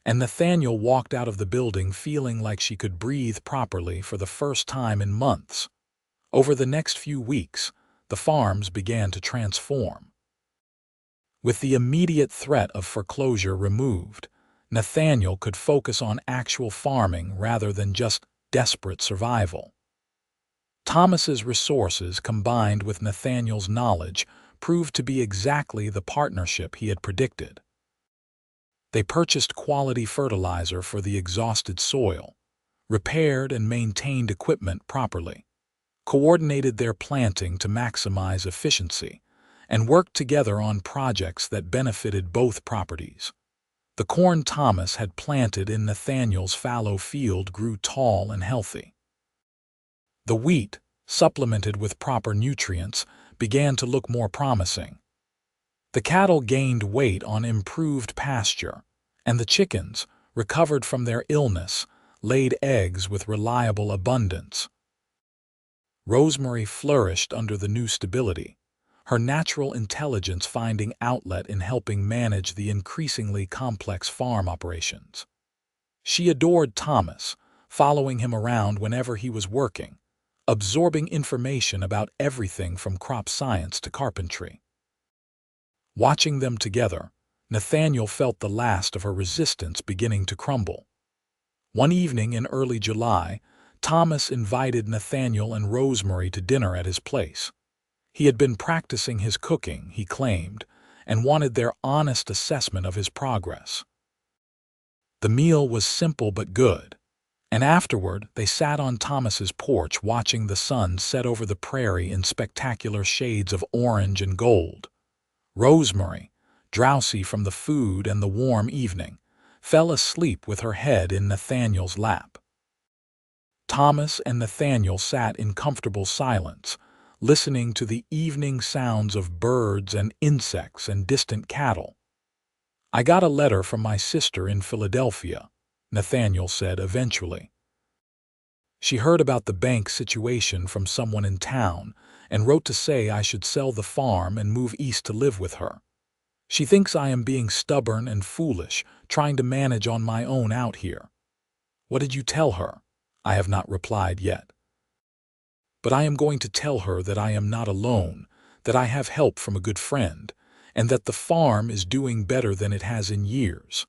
and Nathaniel walked out of the building feeling like she could breathe properly for the first time in months. Over the next few weeks, the farms began to transform. With the immediate threat of foreclosure removed, Nathaniel could focus on actual farming rather than just desperate survival. Thomas's resources combined with Nathaniel's knowledge proved to be exactly the partnership he had predicted. They purchased quality fertilizer for the exhausted soil, repaired and maintained equipment properly, coordinated their planting to maximize efficiency, and worked together on projects that benefited both properties. The corn Thomas had planted in Nathaniel's fallow field grew tall and healthy. The wheat, supplemented with proper nutrients, began to look more promising. The cattle gained weight on improved pasture, and the chickens, recovered from their illness, laid eggs with reliable abundance. Rosemary flourished under the new stability, her natural intelligence finding outlet in helping manage the increasingly complex farm operations. She adored Thomas, following him around whenever he was working, absorbing information about everything from crop science to carpentry. Watching them together, Nathaniel felt the last of her resistance beginning to crumble. One evening in early July, Thomas invited Nathaniel and Rosemary to dinner at his place. He had been practicing his cooking, he claimed, and wanted their honest assessment of his progress. The meal was simple but good, and afterward they sat on Thomas's porch watching the sun set over the prairie in spectacular shades of orange and gold. Rosemary, drowsy from the food and the warm evening, fell asleep with her head in Nathaniel's lap. Thomas and Nathaniel sat in comfortable silence, listening to the evening sounds of birds and insects and distant cattle. "I got a letter from my sister in Philadelphia," Nathaniel said eventually. "She heard about the bank situation from someone in town and wrote to say I should sell the farm and move east to live with her. She thinks I am being stubborn and foolish, trying to manage on my own out here." "What did you tell her?" "I have not replied yet. But I am going to tell her that I am not alone, that I have help from a good friend, and that the farm is doing better than it has in years.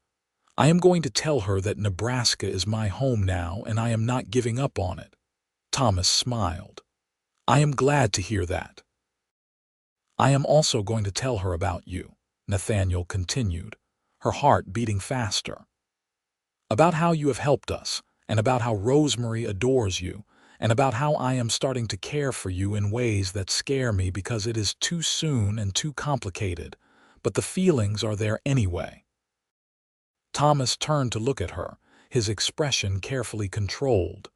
I am going to tell her that Nebraska is my home now and I am not giving up on it." Thomas smiled. "I am glad to hear that." "I am also going to tell her about you," Nathaniel continued, her heart beating faster. "About how you have helped us, and about how Rosemary adores you, and about how I am starting to care for you in ways that scare me because it is too soon and too complicated, but the feelings are there anyway." Thomas turned to look at her, his expression carefully controlled.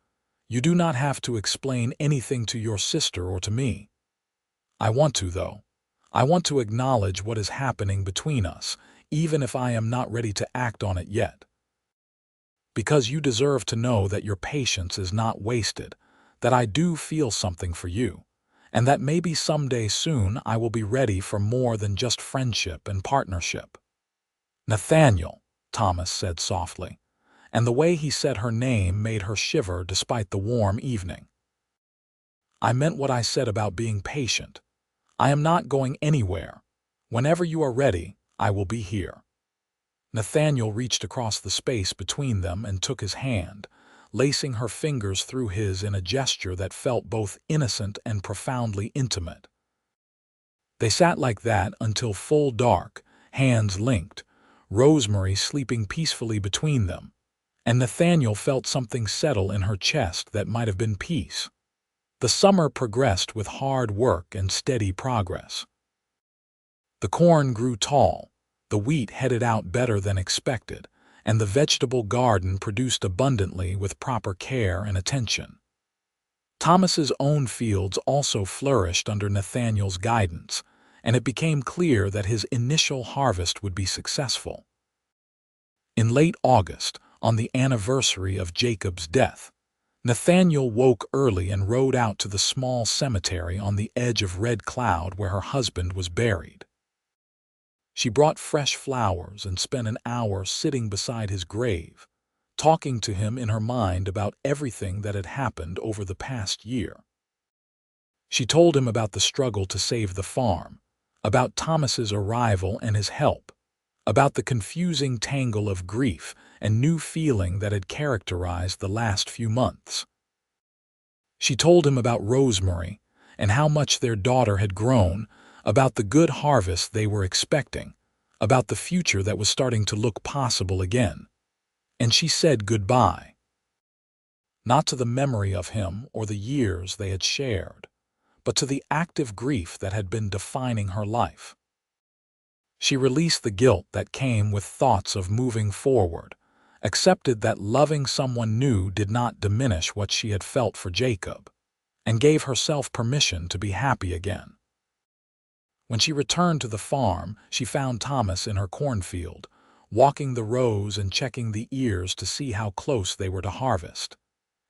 "You do not have to explain anything to your sister or to me." "I want to, though. I want to acknowledge what is happening between us, even if I am not ready to act on it yet. Because you deserve to know that your patience is not wasted, that I do feel something for you, and that maybe someday soon I will be ready for more than just friendship and partnership." "Nathaniel," Thomas said softly, and the way he said her name made her shiver despite the warm evening. "I meant what I said about being patient. I am not going anywhere. Whenever you are ready, I will be here." Nathaniel reached across the space between them and took his hand, lacing her fingers through his in a gesture that felt both innocent and profoundly intimate. They sat like that until full dark, hands linked, Rosemary sleeping peacefully between them, and Nathaniel felt something settle in her chest that might have been peace. The summer progressed with hard work and steady progress. The corn grew tall, the wheat headed out better than expected, and the vegetable garden produced abundantly with proper care and attention. Thomas's own fields also flourished under Nathaniel's guidance, and it became clear that his initial harvest would be successful. In late August, on the anniversary of Jacob's death, Nathaniel woke early and rode out to the small cemetery on the edge of Red Cloud where her husband was buried. She brought fresh flowers and spent an hour sitting beside his grave, talking to him in her mind about everything that had happened over the past year. She told him about the struggle to save the farm, about Thomas's arrival and his help, about the confusing tangle of grief and new feeling that had characterized the last few months. She told him about Rosemary and how much their daughter had grown, about the good harvest they were expecting, about the future that was starting to look possible again. And she said goodbye. Not to the memory of him or the years they had shared, but to the active grief that had been defining her life. She released the guilt that came with thoughts of moving forward, accepted that loving someone new did not diminish what she had felt for Jacob, and gave herself permission to be happy again. When she returned to the farm, she found Thomas in her cornfield, walking the rows and checking the ears to see how close they were to harvest.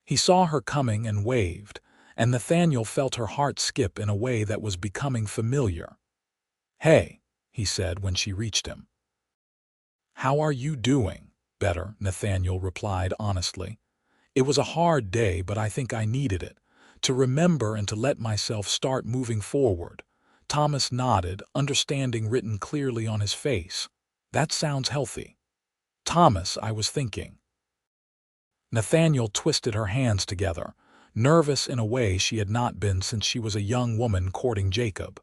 He saw her coming and waved, and Nathaniel felt her heart skip in a way that was becoming familiar. "Hey," he said when she reached him. "How are you doing?" "Better," Nathaniel replied honestly. "It was a hard day, but I think I needed it, to remember and to let myself start moving forward." Thomas nodded, understanding written clearly on his face. "That sounds healthy." "Thomas, I was thinking." Nathaniel twisted her hands together, nervous in a way she had not been since she was a young woman courting Jacob.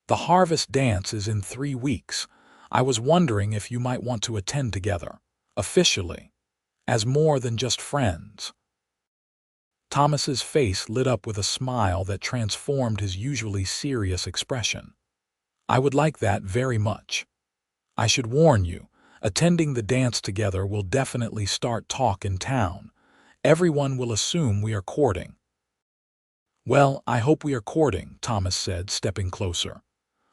"The harvest dance is in 3 weeks. I was wondering if you might want to attend together, officially, as more than just friends." Thomas's face lit up with a smile that transformed his usually serious expression. "I would like that very much. I should warn you, attending the dance together will definitely start talk in town. Everyone will assume we are courting." "Well, I hope we are courting," Thomas said, stepping closer.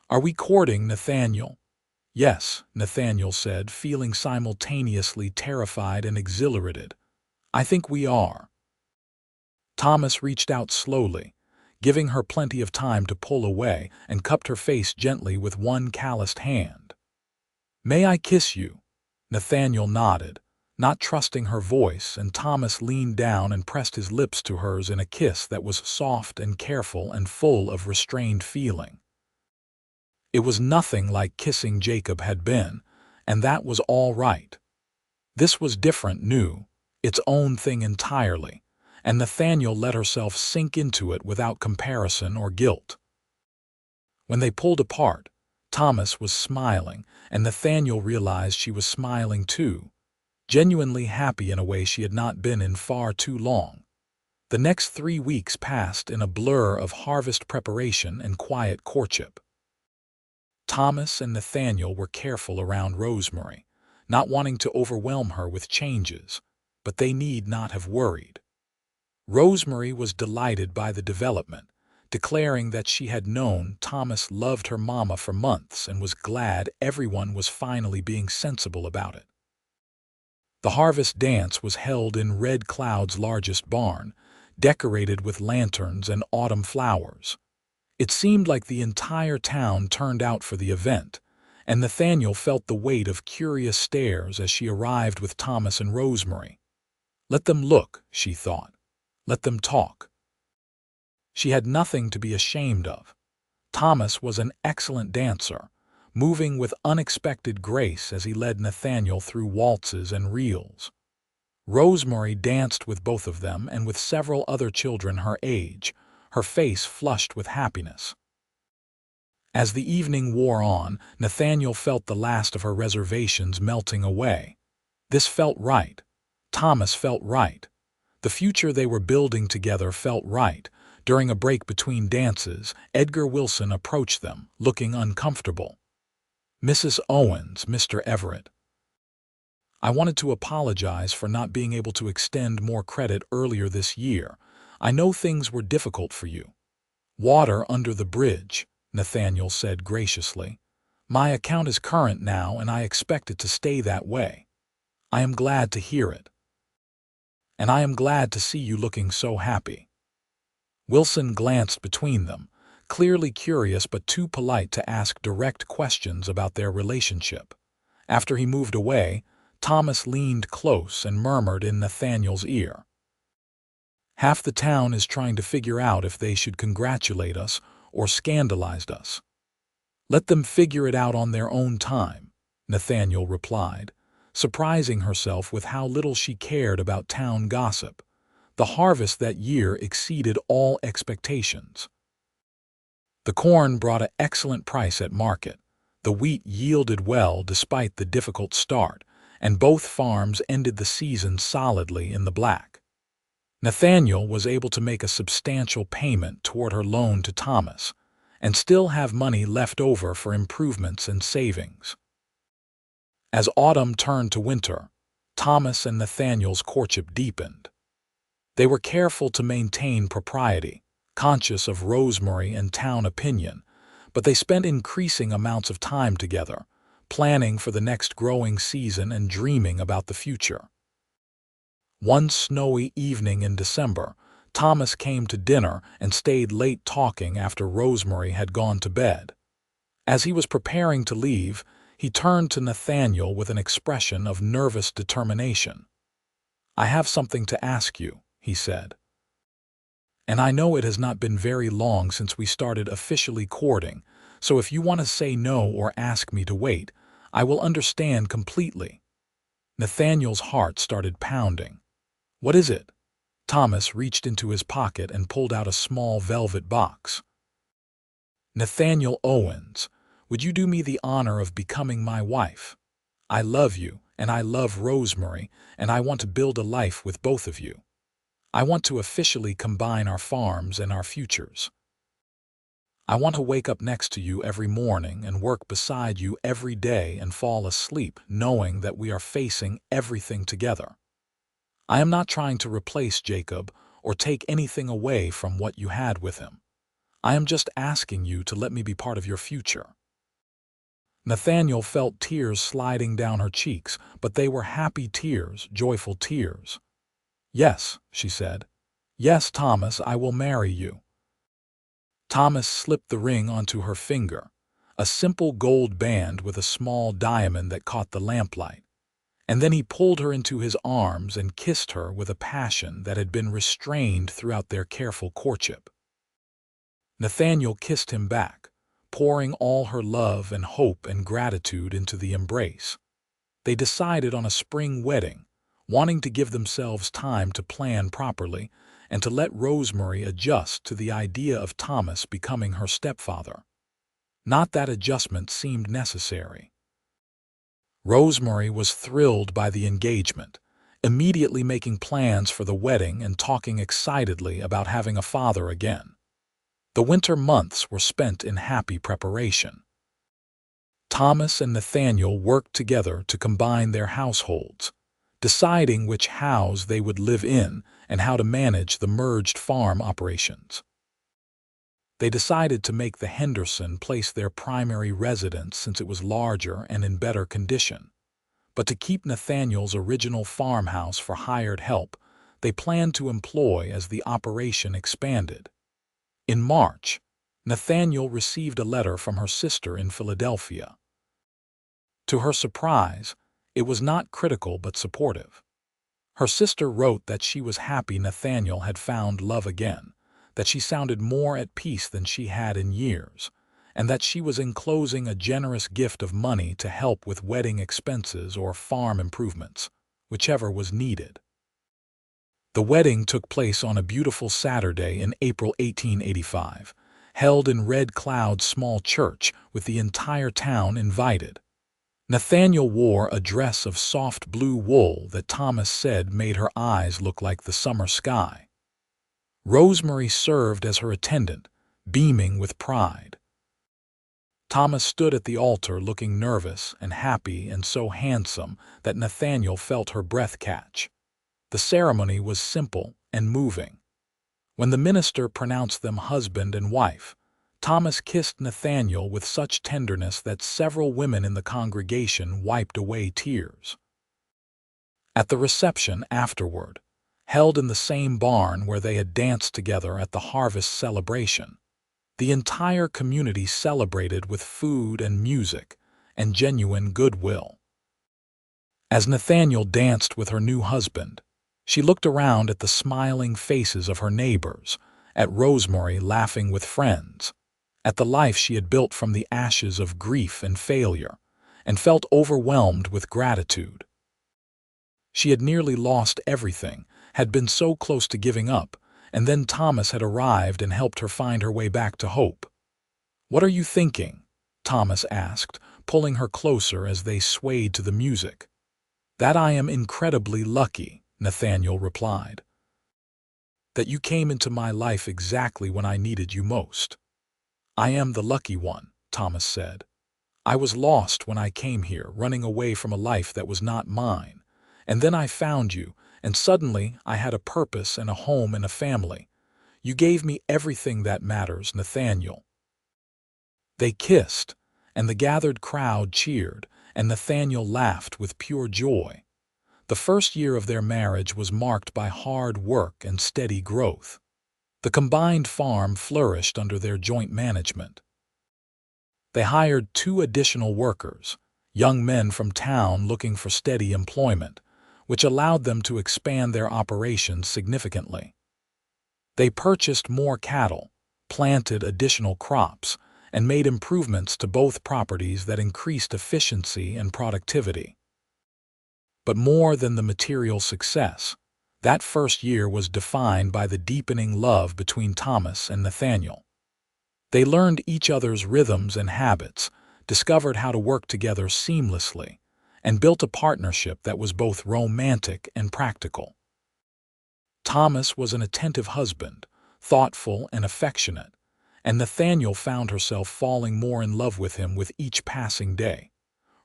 "Are we courting, Nathaniel?" "Yes," Nathaniel said, feeling simultaneously terrified and exhilarated. "I think we are." Thomas reached out slowly, giving her plenty of time to pull away, and cupped her face gently with one calloused hand. "May I kiss you?" Nathaniel nodded, not trusting her voice, and Thomas leaned down and pressed his lips to hers in a kiss that was soft and careful and full of restrained feeling. It was nothing like kissing Jacob had been, and that was all right. This was different, new, its own thing entirely, and Nathaniel let herself sink into it without comparison or guilt. When they pulled apart, Thomas was smiling, and Nathaniel realized she was smiling too, genuinely happy in a way she had not been in far too long. The next 3 weeks passed in a blur of harvest preparation and quiet courtship. Thomas and Nathaniel were careful around Rosemary, not wanting to overwhelm her with changes, but they need not have worried. Rosemary was delighted by the development, declaring that she had known Thomas loved her mama for months and was glad everyone was finally being sensible about it. The harvest dance was held in Red Cloud's largest barn, decorated with lanterns and autumn flowers. It seemed like the entire town turned out for the event, and Nathaniel felt the weight of curious stares as she arrived with Thomas and Rosemary. Let them look, she thought. Let them talk. She had nothing to be ashamed of. Thomas was an excellent dancer, moving with unexpected grace as he led Nathaniel through waltzes and reels. Rosemary danced with both of them and with several other children her age, her face flushed with happiness. As the evening wore on, Nathaniel felt the last of her reservations melting away. This felt right. Thomas felt right. The future they were building together felt right. During a break between dances, Edgar Wilson approached them, looking uncomfortable. "Mrs. Owens, Mr. Everett. I wanted to apologize for not being able to extend more credit earlier this year. I know things were difficult for you." "Water under the bridge," Nathaniel said graciously. "My account is current now, and I expect it to stay that way. I am glad to hear it. And I am glad to see you looking so happy." Wilson glanced between them, clearly curious but too polite to ask direct questions about their relationship. After he moved away, Thomas leaned close and murmured in Nathaniel's ear, "Half the town is trying to figure out if they should congratulate us or scandalize us." "Let them figure it out on their own time," Nathaniel replied, surprising herself with how little she cared about town gossip. The harvest that year exceeded all expectations. The corn brought an excellent price at market. The wheat yielded well despite the difficult start, and both farms ended the season solidly in the black. Nathaniel was able to make a substantial payment toward her loan to Thomas, and still have money left over for improvements and savings. As autumn turned to winter, Thomas and Nathaniel's courtship deepened. They were careful to maintain propriety, conscious of Rosemary and town opinion, but they spent increasing amounts of time together, planning for the next growing season and dreaming about the future. One snowy evening in December, Thomas came to dinner and stayed late talking after Rosemary had gone to bed. As he was preparing to leave, he turned to Nathaniel with an expression of nervous determination. "I have something to ask you," he said. "And I know it has not been very long since we started officially courting, so if you want to say no or ask me to wait, I will understand completely." Nathaniel's heart started pounding. "What is it?" Thomas reached into his pocket and pulled out a small velvet box. "Nathaniel Owens, would you do me the honor of becoming my wife? I love you, and I love Rosemary, and I want to build a life with both of you. I want to officially combine our farms and our futures. I want to wake up next to you every morning and work beside you every day and fall asleep knowing that we are facing everything together. I am not trying to replace Jacob or take anything away from what you had with him. I am just asking you to let me be part of your future." Nathaniel felt tears sliding down her cheeks, but they were happy tears, joyful tears. "Yes," she said. "Yes, Thomas, I will marry you." Thomas slipped the ring onto her finger, a simple gold band with a small diamond that caught the lamplight. And then he pulled her into his arms and kissed her with a passion that had been restrained throughout their careful courtship. Nathaniel kissed him back, pouring all her love and hope and gratitude into the embrace. They decided on a spring wedding, wanting to give themselves time to plan properly and to let Rosemary adjust to the idea of Thomas becoming her stepfather. Not that adjustment seemed necessary. Rosemary was thrilled by the engagement, immediately making plans for the wedding and talking excitedly about having a father again. The winter months were spent in happy preparation. Thomas and Nathaniel worked together to combine their households, deciding which house they would live in and how to manage the merged farm operations. They decided to make the Henderson place their primary residence since it was larger and in better condition. But to keep Nathaniel's original farmhouse for hired help, they planned to employ as the operation expanded. In March, Nathaniel received a letter from her sister in Philadelphia. To her surprise, it was not critical but supportive. Her sister wrote that she was happy Nathaniel had found love again, that she sounded more at peace than she had in years, and that she was enclosing a generous gift of money to help with wedding expenses or farm improvements, whichever was needed. The wedding took place on a beautiful Saturday in April 1885, held in Red Cloud's small church with the entire town invited. Nathaniel wore a dress of soft blue wool that Thomas said made her eyes look like the summer sky. Rosemary served as her attendant, beaming with pride. Thomas stood at the altar looking nervous and happy and so handsome that Nathaniel felt her breath catch. The ceremony was simple and moving. When the minister pronounced them husband and wife, Thomas kissed Nathaniel with such tenderness that several women in the congregation wiped away tears. At the reception afterward, held in the same barn where they had danced together at the harvest celebration, The entire community celebrated with food and music and genuine goodwill. As Nathaniel danced with her new husband, she looked around at the smiling faces of her neighbors, at Rosemary laughing with friends, at the life she had built from the ashes of grief and failure, and felt overwhelmed with gratitude. She had nearly lost everything, had been so close to giving up, and then Thomas had arrived and helped her find her way back to hope. "What are you thinking?" Thomas asked, pulling her closer as they swayed to the music. "That I am incredibly lucky," Nathaniel replied. "That you came into my life exactly when I needed you most." "I am the lucky one," Thomas said. "I was lost when I came here, running away from a life that was not mine. And then I found you, and suddenly I had a purpose and a home and a family. You gave me everything that matters, Nathaniel." They kissed, and the gathered crowd cheered, and Nathaniel laughed with pure joy. The first year of their marriage was marked by hard work and steady growth. The combined farm flourished under their joint management. They hired 2 additional workers, young men from town looking for steady employment, which allowed them to expand their operations significantly. They purchased more cattle, planted additional crops, and made improvements to both properties that increased efficiency and productivity. But more than the material success, that first year was defined by the deepening love between Thomas and Nathaniel. They learned each other's rhythms and habits, discovered how to work together seamlessly, and built a partnership that was both romantic and practical. Thomas was an attentive husband, thoughtful and affectionate, and Nathaniel found herself falling more in love with him with each passing day.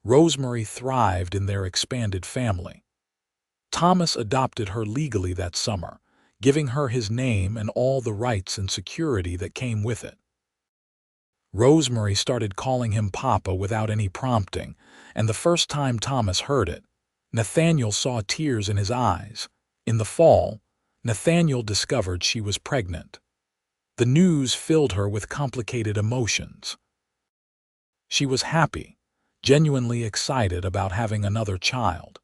Rosemary thrived in their expanded family. Thomas adopted her legally that summer, giving her his name and all the rights and security that came with it. Rosemary started calling him Papa without any prompting, and the first time Thomas heard it, Nathaniel saw tears in his eyes. In the fall, Nathaniel discovered she was pregnant. The news filled her with complicated emotions. She was happy, genuinely excited about having another child,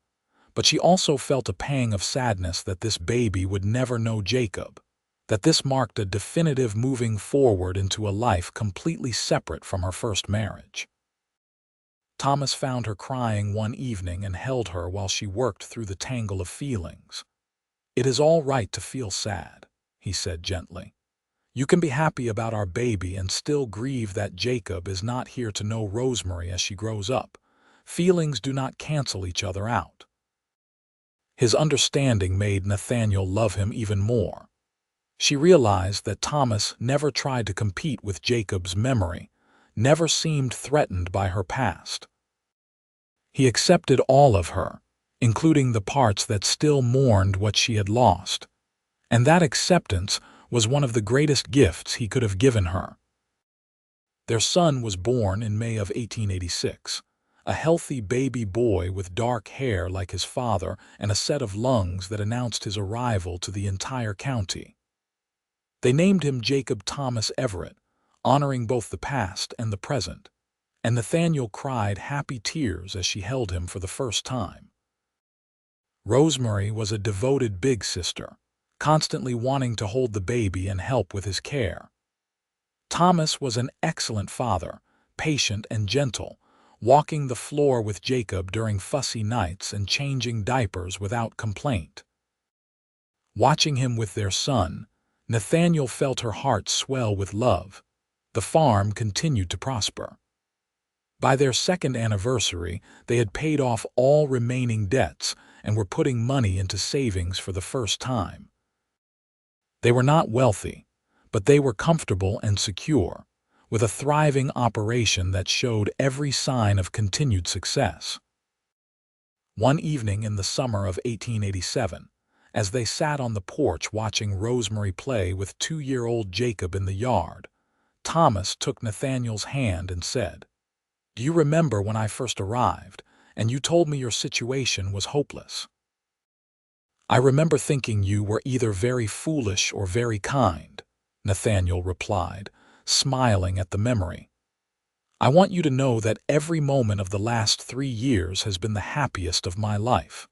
but she also felt a pang of sadness that this baby would never know Jacob, that this marked a definitive moving forward into a life completely separate from her first marriage. Thomas found her crying one evening and held her while she worked through the tangle of feelings. "It is all right to feel sad," he said gently. "You can be happy about our baby and still grieve that Jacob is not here to know Rosemary as she grows up. Feelings do not cancel each other out." His understanding made Nathaniel love him even more. She realized that Thomas never tried to compete with Jacob's memory, never seemed threatened by her past. He accepted all of her, including the parts that still mourned what she had lost, and that acceptance was one of the greatest gifts he could have given her. Their son was born in May of 1886, a healthy baby boy with dark hair like his father and a set of lungs that announced his arrival to the entire county. They named him Jacob Thomas Everett, honoring both the past and the present, and Nathaniel cried happy tears as she held him for the first time. Rosemary was a devoted big sister, constantly wanting to hold the baby and help with his care. Thomas was an excellent father, patient and gentle, walking the floor with Jacob during fussy nights and changing diapers without complaint. Watching him with their son, Nathaniel felt her heart swell with love. The farm continued to prosper. By their second anniversary, they had paid off all remaining debts and were putting money into savings for the first time. They were not wealthy, but they were comfortable and secure, with a thriving operation that showed every sign of continued success. One evening in the summer of 1887, as they sat on the porch watching Rosemary play with 2-year-old Jacob in the yard, Thomas took Nathaniel's hand and said, "Do you remember when I first arrived, and you told me your situation was hopeless? I remember thinking you were either very foolish or very kind," Nathaniel replied, smiling at the memory. "I want you to know that every moment of the last 3 years has been the happiest of my life.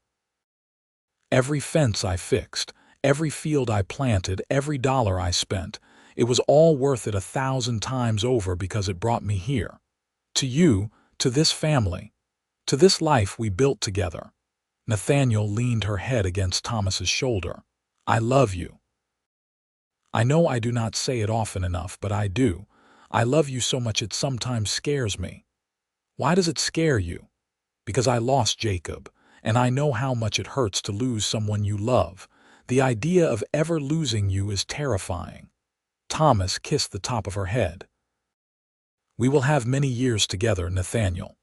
Every fence I fixed, every field I planted, every dollar I spent, it was all worth it 1,000 times over because it brought me here. To you, to this family, to this life we built together." Nathaniel leaned her head against Thomas's shoulder. "I love you. I know I do not say it often enough, but I do. I love you so much it sometimes scares me." "Why does it scare you?" "Because I lost Jacob, and I know how much it hurts to lose someone you love. The idea of ever losing you is terrifying." Thomas kissed the top of her head. "We will have many years together, Nathaniel.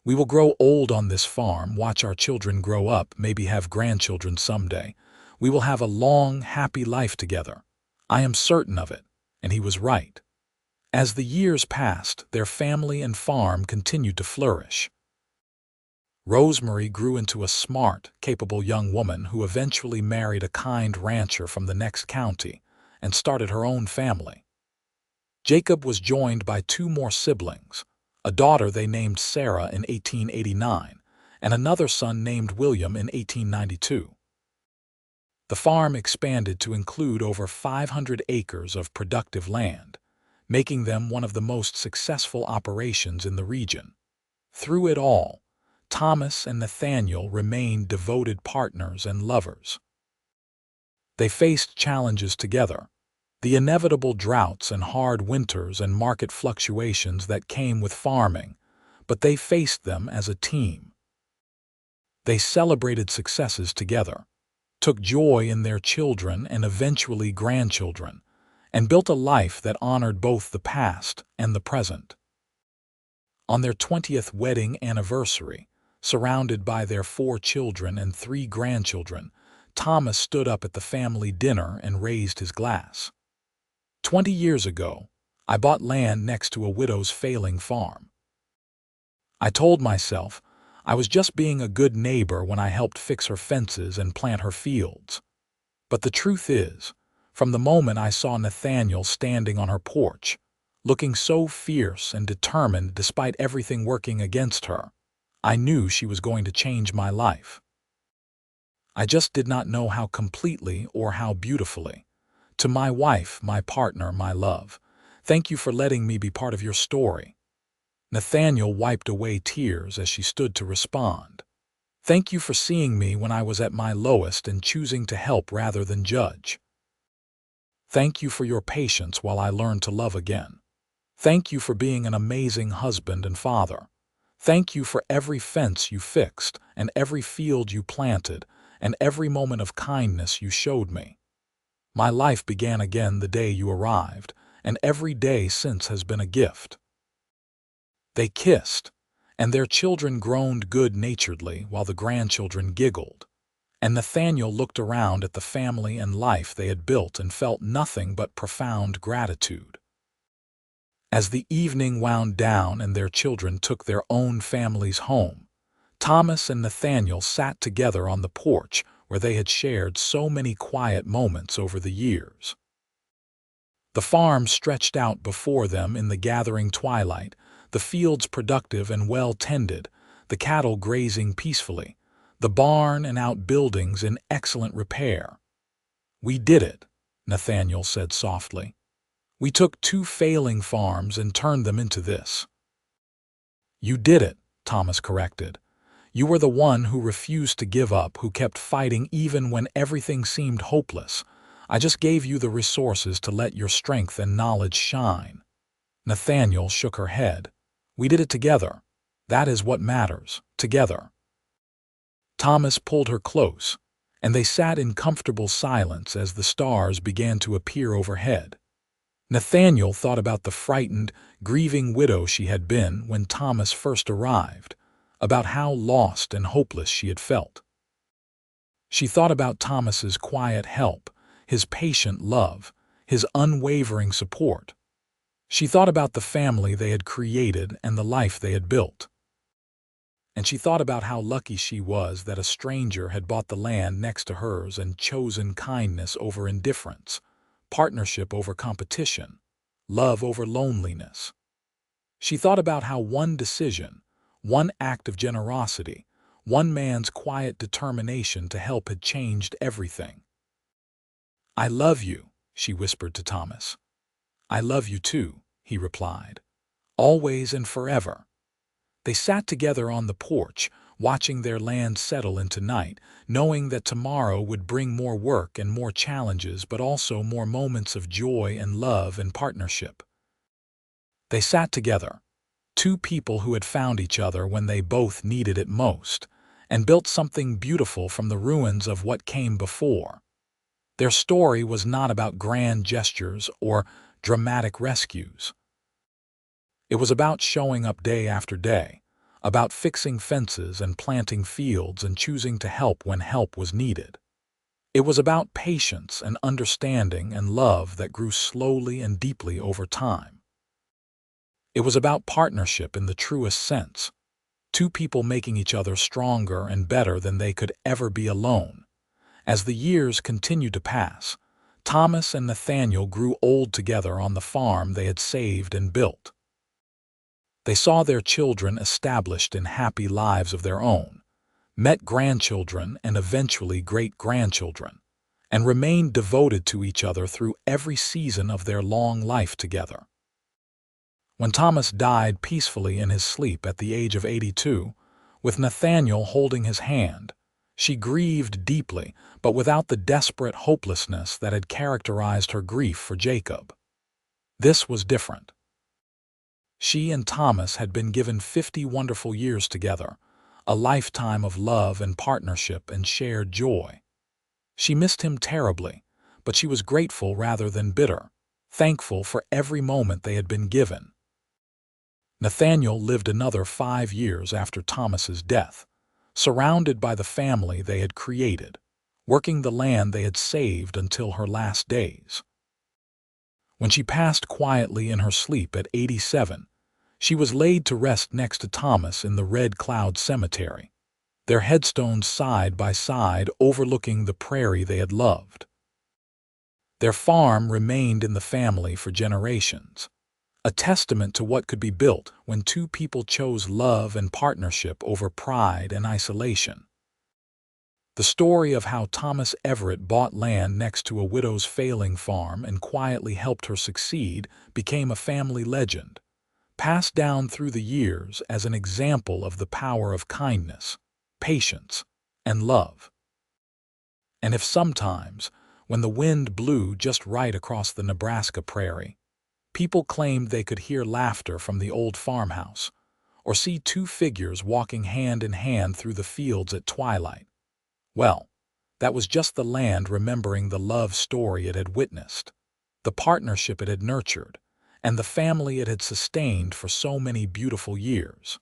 We will grow old on this farm, watch our children grow up, maybe have grandchildren someday. We will have a long, happy life together. I am certain of it." And he was right. As the years passed, their family and farm continued to flourish. Rosemary grew into a smart, capable young woman who eventually married a kind rancher from the next county and started her own family. Jacob was joined by 2 more siblings, a daughter they named Sarah in 1889 and another son named William in 1892. The farm expanded to include over 500 acres of productive land, making them one of the most successful operations in the region. Through it all, Thomas and Nathaniel remained devoted partners and lovers. They faced challenges together, the inevitable droughts and hard winters and market fluctuations that came with farming, but they faced them as a team. They celebrated successes together, took joy in their children and eventually grandchildren, and built a life that honored both the past and the present. On their 20th wedding anniversary, surrounded by their 4 children and 3 grandchildren, Thomas stood up at the family dinner and raised his glass. 20 years ago, I bought land next to a widow's failing farm. I told myself I was just being a good neighbor when I helped fix her fences and plant her fields. But the truth is, from the moment I saw Nathaniel standing on her porch, looking so fierce and determined despite everything working against her, I knew she was going to change my life. I just did not know how completely or how beautifully. To my wife, my partner, my love, thank you for letting me be part of your story." Nathaniel wiped away tears as she stood to respond. "Thank you for seeing me when I was at my lowest and choosing to help rather than judge. Thank you for your patience while I learned to love again. Thank you for being an amazing husband and father. Thank you for every fence you fixed and every field you planted and every moment of kindness you showed me. My life began again the day you arrived, and every day since has been a gift." They kissed, and their children groaned good-naturedly while the grandchildren giggled. And Nathaniel looked around at the family and life they had built and felt nothing but profound gratitude. As the evening wound down and their children took their own families home, Thomas and Nathaniel sat together on the porch where they had shared so many quiet moments over the years. The farm stretched out before them in the gathering twilight, the fields productive and well-tended, the cattle grazing peacefully, the barn and outbuildings in excellent repair. "We did it," Nathaniel said softly. "We took 2 failing farms and turned them into this." "You did it," Thomas corrected. "You were the one who refused to give up, who kept fighting even when everything seemed hopeless. I just gave you the resources to let your strength and knowledge shine." Nathaniel shook her head. "We did it together. That is what matters, together." Thomas pulled her close, and they sat in comfortable silence as the stars began to appear overhead. Nathaniel thought about the frightened, grieving widow she had been when Thomas first arrived, about how lost and hopeless she had felt. She thought about Thomas's quiet help, his patient love, his unwavering support. She thought about the family they had created and the life they had built. And she thought about how lucky she was that a stranger had bought the land next to hers and chosen kindness over indifference, partnership over competition, love over loneliness. She thought about how one decision, one act of generosity, one man's quiet determination to help had changed everything. "I love you," she whispered to Thomas. "I love you too," he replied. "Always and forever." They sat together on the porch, watching their land settle into night, knowing that tomorrow would bring more work and more challenges, but also more moments of joy and love and partnership. They sat together, two people who had found each other when they both needed it most, and built something beautiful from the ruins of what came before. Their story was not about grand gestures or dramatic rescues. It was about showing up day after day, about fixing fences and planting fields and choosing to help when help was needed. It was about patience and understanding and love that grew slowly and deeply over time. It was about partnership in the truest sense, two people making each other stronger and better than they could ever be alone. As the years continued to pass, Thomas and Nathaniel grew old together on the farm they had saved and built. They saw their children established in happy lives of their own, met grandchildren and eventually great-grandchildren, and remained devoted to each other through every season of their long life together. When Thomas died peacefully in his sleep at the age of 82, with Nathaniel holding his hand, she grieved deeply, but without the desperate hopelessness that had characterized her grief for Jacob. This was different. She and Thomas had been given 50 wonderful years together, a lifetime of love and partnership and shared joy. She missed him terribly, but she was grateful rather than bitter, thankful for every moment they had been given. Nathaniel lived another 5 years after Thomas's death, surrounded by the family they had created, working the land they had saved until her last days. When she passed quietly in her sleep at 87, she was laid to rest next to Thomas in the Red Cloud Cemetery, their headstones side by side overlooking the prairie they had loved. Their farm remained in the family for generations, a testament to what could be built when two people chose love and partnership over pride and isolation. The story of how Thomas Everett bought land next to a widow's failing farm and quietly helped her succeed became a family legend, passed down through the years as an example of the power of kindness, patience, and love. And if sometimes, when the wind blew just right across the Nebraska prairie, people claimed they could hear laughter from the old farmhouse, or see two figures walking hand in hand through the fields at twilight, well, that was just the land remembering the love story it had witnessed, the partnership it had nurtured, and the family it had sustained for so many beautiful years.